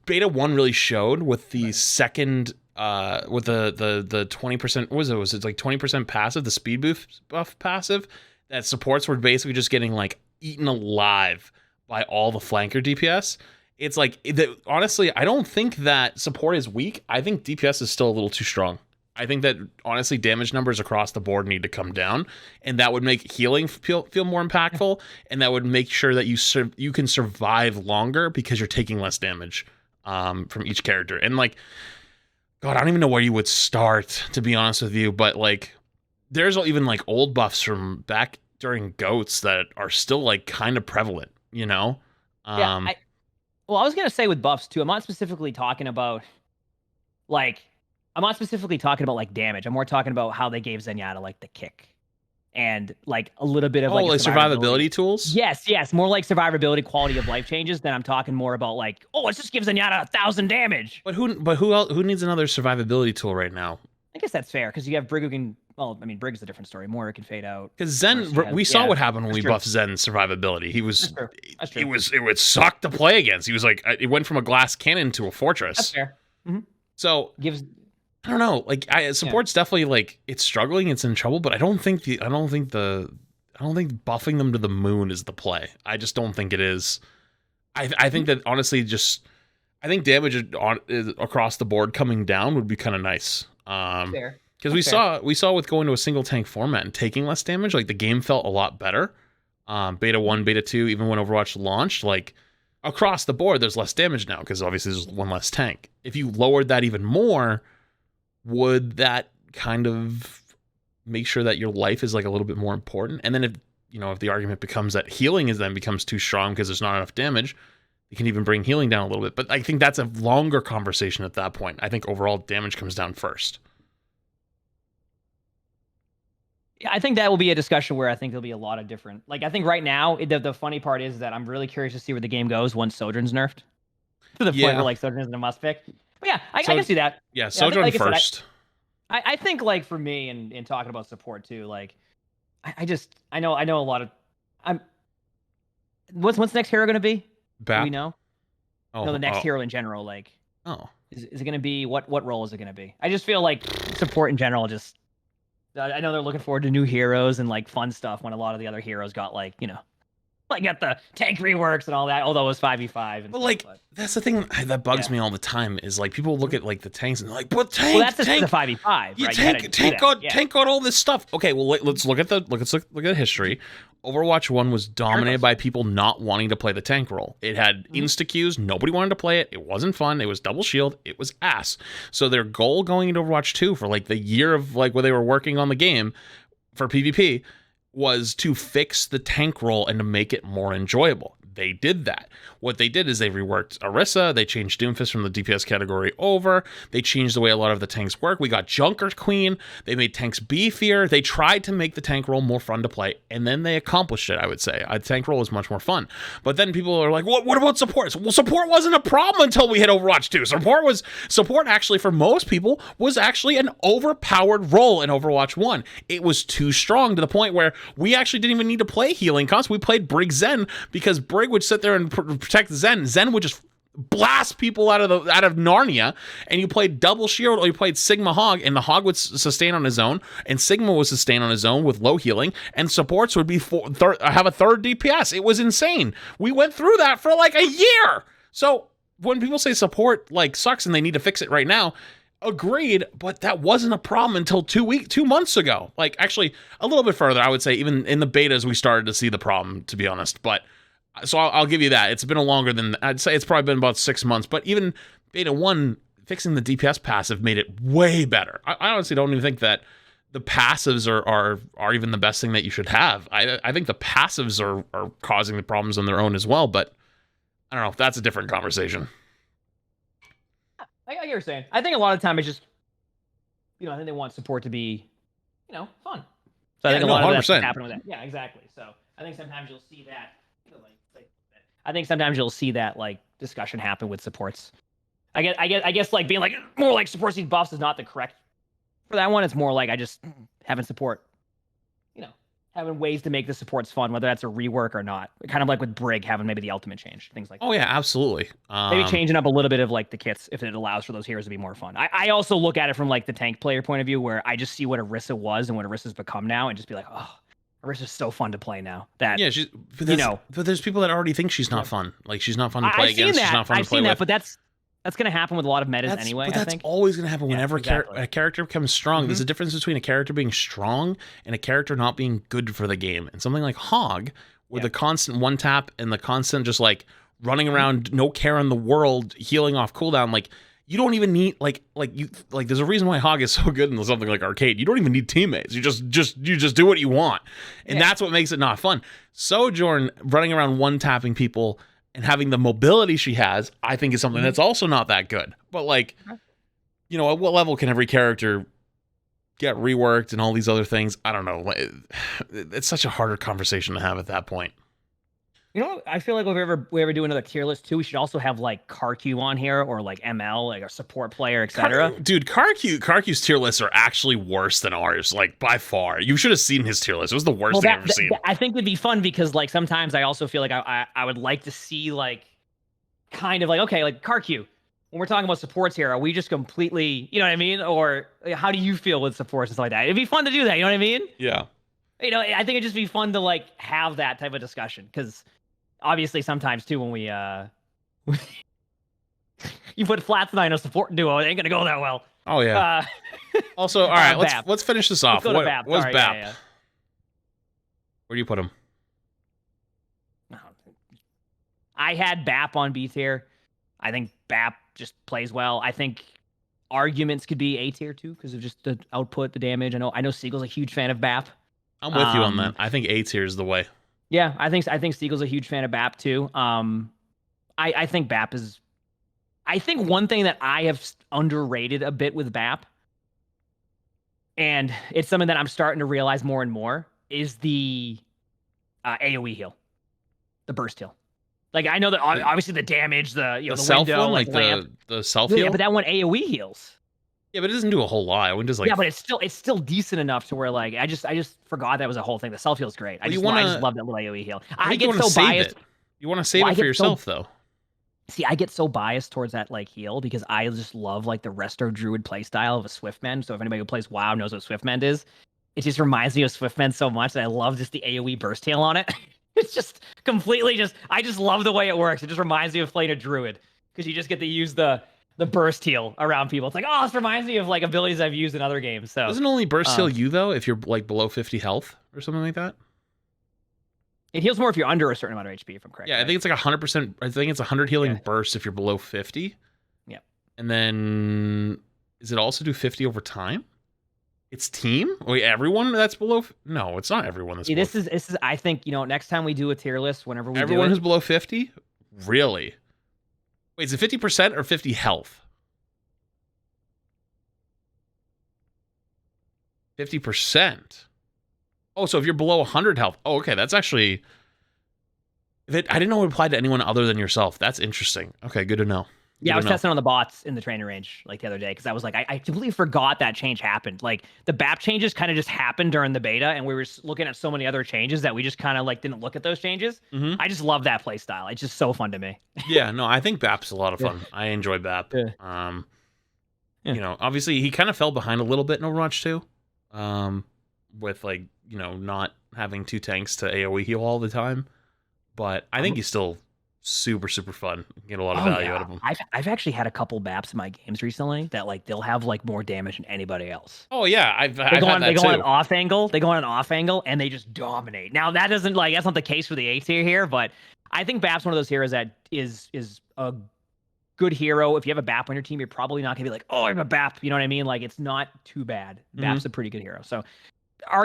Beta 1 really showed with the second with the 20%, what was it? Was it like 20% passive, the speed buff passive, that supports were basically just getting like eaten alive by all the flanker DPS. It's like, honestly, I don't think that support is weak. I think DPS is still a little too strong. I think that, honestly, damage numbers across the board need to come down, and that would make healing feel more impactful, and that would make sure that you can survive longer because you're taking less damage from each character. And, like, God, I don't even know where you would start, to be honest with you, but, like, there's even, like, old buffs from back during GOATs that are still, like, kind of prevalent, you know? Yeah, I was going to say with buffs, too, I'm not specifically talking about, like damage. I'm more talking about how they gave Zenyatta like the kick and like a little bit of like survivability tools. Yes, more like survivability, quality of life changes. Than I'm talking more about like, oh, let's just give Zenyatta 1,000 damage. But who needs another survivability tool right now? I guess that's fair because you have Brig who can. Well, I mean, Brig's a different story. Moira can fade out. Because Zen, we saw what happened when we buffed Zen's survivability. That's true. It would suck to play against. He was like, it went from a glass cannon to a fortress. That's fair. Mm-hmm. So I don't know. Like, support's definitely like it's struggling. It's in trouble. But I don't think buffing them to the moon is the play. I just don't think it is. I think that honestly, I think damage across the board coming down would be kind of nice. Fair. Because we saw with going to a single tank format and taking less damage, like the game felt a lot better. Beta 1, Beta 2, even when Overwatch launched, like across the board, there's less damage now because obviously there's one less tank. If you lowered that even more, would that kind of make sure that your life is like a little bit more important? And then if the argument becomes that healing becomes too strong because there's not enough damage, you can even bring healing down a little bit. But I think that's a longer conversation at that point. I think overall damage comes down first. Yeah, I think that will be a discussion where I think there'll be a lot of different. Like, I think right now, the funny part is that I'm really curious to see where the game goes once Sojourn's nerfed. To the point where, like, Sojourn isn't a must pick. But yeah, I can see that. Yeah, Sojourn first. I think, like, for me, in talking about support, too, like, I know a lot of. What's the next hero going to be? Do we know? No, the next hero in general, like. Oh. Is it going to be, what role is it going to be? I just feel like support in general just. I know they're looking forward to new heroes and like fun stuff when a lot of the other heroes got like got the tank reworks and all that. Although it was 5v5. Well, like that's the thing that bugs me all the time is like people look at like the tanks and they're like, "What tank? Well, that's tank, the 5v5. Yeah, right? tank got all this stuff." Okay, well let's look at the history. Overwatch 1 was dominated by people not wanting to play the tank role. It had insta-queues. Nobody wanted to play it. It wasn't fun. It was double shield. It was ass. So their goal going into Overwatch 2 for like the year of like where they were working on the game for PvP was to fix the tank role and to make it more enjoyable. They did that. What they did is they reworked Orisa. They changed Doomfist from the DPS category over. They changed the way a lot of the tanks work. We got Junker Queen. They made tanks beefier. They tried to make the tank role more fun to play, and then they accomplished it, I would say. A tank role is much more fun. But then people are like, what about support? Well, support wasn't a problem until we hit Overwatch 2. Support actually, for most people, was actually an overpowered role in Overwatch 1. It was too strong to the point where we actually didn't even need to play healing constantly. We played Brig Zen because Brig would sit there and protect Zen. Zen would just blast people out of Narnia, and you played double shield or you played Sigma Hog, and the Hog would sustain on his own, and Sigma would sustain on his own with low healing, and supports would be have a third DPS. It was insane. We went through that for like a year. So when people say support like sucks and they need to fix it right now, agreed, but that wasn't a problem until 2 months ago. Like, actually a little bit further, I would say. Even in the betas we started to see the problem, to be honest. But so I'll give you that. It's been a longer than, I'd say it's probably been about 6 months, but even beta 1, fixing the DPS passive made it way better. I honestly don't even think that the passives are even the best thing that you should have. I think the passives are causing the problems on their own as well, but I don't know. That's a different conversation. I get what you're saying. I think a lot of the time it's just, I think they want support to be, fun. So I think a lot of that's happening with that. Yeah, exactly. So I think sometimes you'll see that. I think sometimes you'll see that like discussion happen with supports. I guess like being like more like supports these buffs is not the correct for that one. It's more like I just having support, having ways to make the supports fun, whether that's a rework or not. Kind of like with Brig having maybe the ultimate change, things like that. Oh yeah, absolutely. Maybe changing up a little bit of like the kits if it allows for those heroes to be more fun. I also look at it from like the tank player point of view, where I just see what Orisa was and what Orisa's become now, and just be like, oh, Orisa's so fun to play now. That yeah, but there's people that already think she's not fun. Like, she's not fun to play against. She's not fun to play with. But that's going to happen with a lot of metas anyway. But that's always going to happen whenever a character becomes strong. There's a difference between a character being strong and a character not being good for the game. And something like Hog, with the constant one tap and the constant just like running around, no care in the world, healing off cooldown, like, you don't even need there's a reason why Hog is so good in something like Arcade. You don't even need teammates. You just do what you want. And that's what makes it not fun. Sojourn running around one tapping people and having the mobility she has, I think is something that's also not that good. But like, at what level can every character get reworked and all these other things? I don't know. It's such a harder conversation to have at that point. I feel like if we ever do another tier list too, we should also have like CarQ on here, or like ML, like a support player, etc. Dude, CarQ's tier lists are actually worse than ours, like by far. You should have seen his tier list. It was the worst thing I've ever seen. I think it'd be fun because like sometimes I also feel like I would like to see like kind of like, okay, like CarQ, when we're talking about supports here, are we just completely, you know what I mean? Or how do you feel with supports and stuff like that? It'd be fun to do that, you know what I mean? Yeah. I think it'd just be fun to like have that type of discussion, because obviously sometimes too when we you put Flats and I in a support duo, it ain't gonna go that well. Oh yeah. Also, all right, let's finish this off. What's BAP? Yeah. Where do you put him? I had BAP on B tier. I think BAP just plays well. I think arguments could be A tier too, because of just the output, the damage. I know Siegel's a huge fan of BAP. I'm with you on that. I think A tier is the way. Yeah, I think Siegel's a huge fan of BAP too. I think BAP is. I think one thing that I have underrated a bit with BAP, and it's something that I'm starting to realize more and more, is the AOE heal, the burst heal. Like, I know that obviously the damage, the self window, one, like the self heal. Yeah, but that one AOE heals. Yeah, but it doesn't do a whole lot. It just like, yeah, but it's still decent enough to where like I just forgot that was a whole thing. The self heal's great. I just love that little AOE heal. I get so biased. You want to save it for yourself though. See, I get so biased towards that like heal because I just love like the Resto Druid playstyle of a Swiftmend. So if anybody who plays WoW knows what Swiftmend is, it just reminds me of Swiftmend so much that I love just the AOE burst heal on it. It's just completely I just love the way it works. It just reminds me of playing a Druid because you just get to use the burst heal around people. It's like, oh, this reminds me of like abilities I've used in other games. So doesn't only burst heal you though if you're like below 50 health or something like that? It heals more if you're under a certain amount of HP, if I'm correct. Yeah, right? I think it's like 100%. I think it's 100 healing Yeah. burst if you're below 50. Yep. And then does it also do 50 over time? It's team? Wait, everyone that's below? No, it's not everyone that's See, below. this is. I think next time we do a tier list, whenever we Everyone do who's it, below 50? Really? Wait, is it 50% or 50 health? 50%. Oh, so if you're below 100 health. Oh, okay, that's actually... I didn't know it applied to anyone other than yourself. That's interesting. Okay, good to know. yeah, I Good was to know. testing on the bots in the training range like the other day because I was like, I completely forgot that change happened. Like the BAP changes kind of just happened during the beta, and we were looking at so many other changes that we just kind of like didn't look at those changes. Mhm. I just love that play style. It's just so fun to me. Yeah, no, I think BAP's a lot of fun. I enjoy BAP. Yeah. Yeah. You know, obviously he kind of fell behind a little bit in Overwatch 2. With like, not having 2 tanks to AoE heal all the time. But I think he's still super, super fun. You get a lot of value out of him. I've actually had a couple BAPs in my games recently that like they'll have like more damage than anybody else. Oh yeah, I've had that they go too. on an off angle. They go on an off angle and they just dominate. Now that's not the case for the A tier here, but I think BAP's one of those heroes that is a good hero. If you have a BAP on your team, you're probably not gonna be like, oh, I have a BAP. You know what I mean? Like it's not too bad. BAP's a pretty good hero. So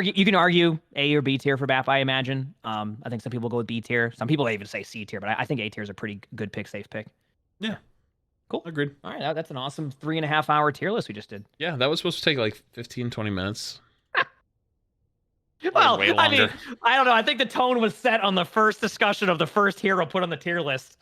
you can argue A or B tier for BAP, I imagine. I think some people go with B tier. Some people even say C tier, but I think A tier is a pretty good pick, safe pick. Yeah. Cool. Agreed. All right, that's an awesome 3.5 hour tier list we just did. Yeah, that was supposed to take like 15, 20 minutes. Well, way I mean, longer. I don't know. I think the tone was set on the first discussion of the first hero put on the tier list.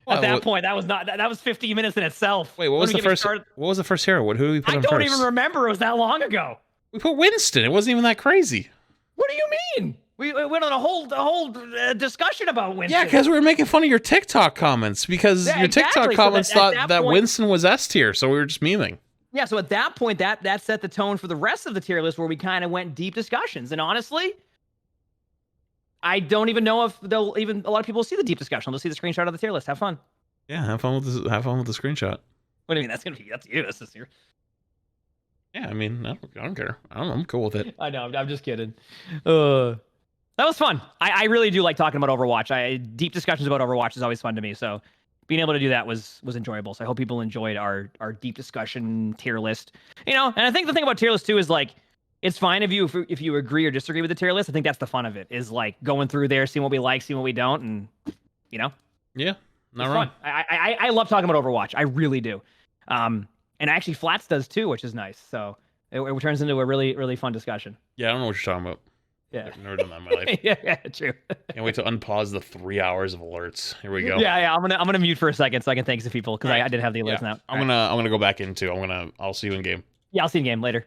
At that point, that was not that was 15 minutes in itself. Wait, what was the first? What was the first hero? Who did we put I on don't first? even remember. It was that long ago. We put Winston. It wasn't even that crazy. What do you mean? We went on a whole discussion about Winston. Yeah, because we were making fun of your TikTok comments because Yeah, your exactly. TikTok So comments at thought that that point- Winston was S tier, so we were just memeing. Yeah, so at that point, that set the tone for the rest of the tier list where we kind of went deep discussions. And honestly, I don't even know if a lot of people will see the deep discussion. They'll see the screenshot of the tier list. Have fun. Yeah, have fun with this. Have fun with the screenshot. What do you mean? That's you. That's this year. Yeah, I mean, I don't care. I'm cool with it. I know. I'm just kidding. That was fun. I really do like talking about Overwatch. Deep discussions about Overwatch is always fun to me. So being able to do that was enjoyable. So I hope people enjoyed our deep discussion tier list. And I think the thing about tier list too is like it's fine if you agree or disagree with the tier list. I think that's the fun of it is like going through there, seeing what we like, seeing what we don't, and Yeah, not it's wrong. fun. I love talking about Overwatch. I really do. And actually Flats does too, which is nice. So it turns into a really, really fun discussion. Yeah, I don't know what you're talking about. Yeah. I've never done that in my life. yeah, true. Can't wait to unpause the 3 hours of alerts. Here we go. Yeah. I'm gonna mute for a second so I can thank some people because All right. I did have the alerts Yeah, now. I'm gonna go back into. I'll see you in game. Yeah, I'll see you in game later.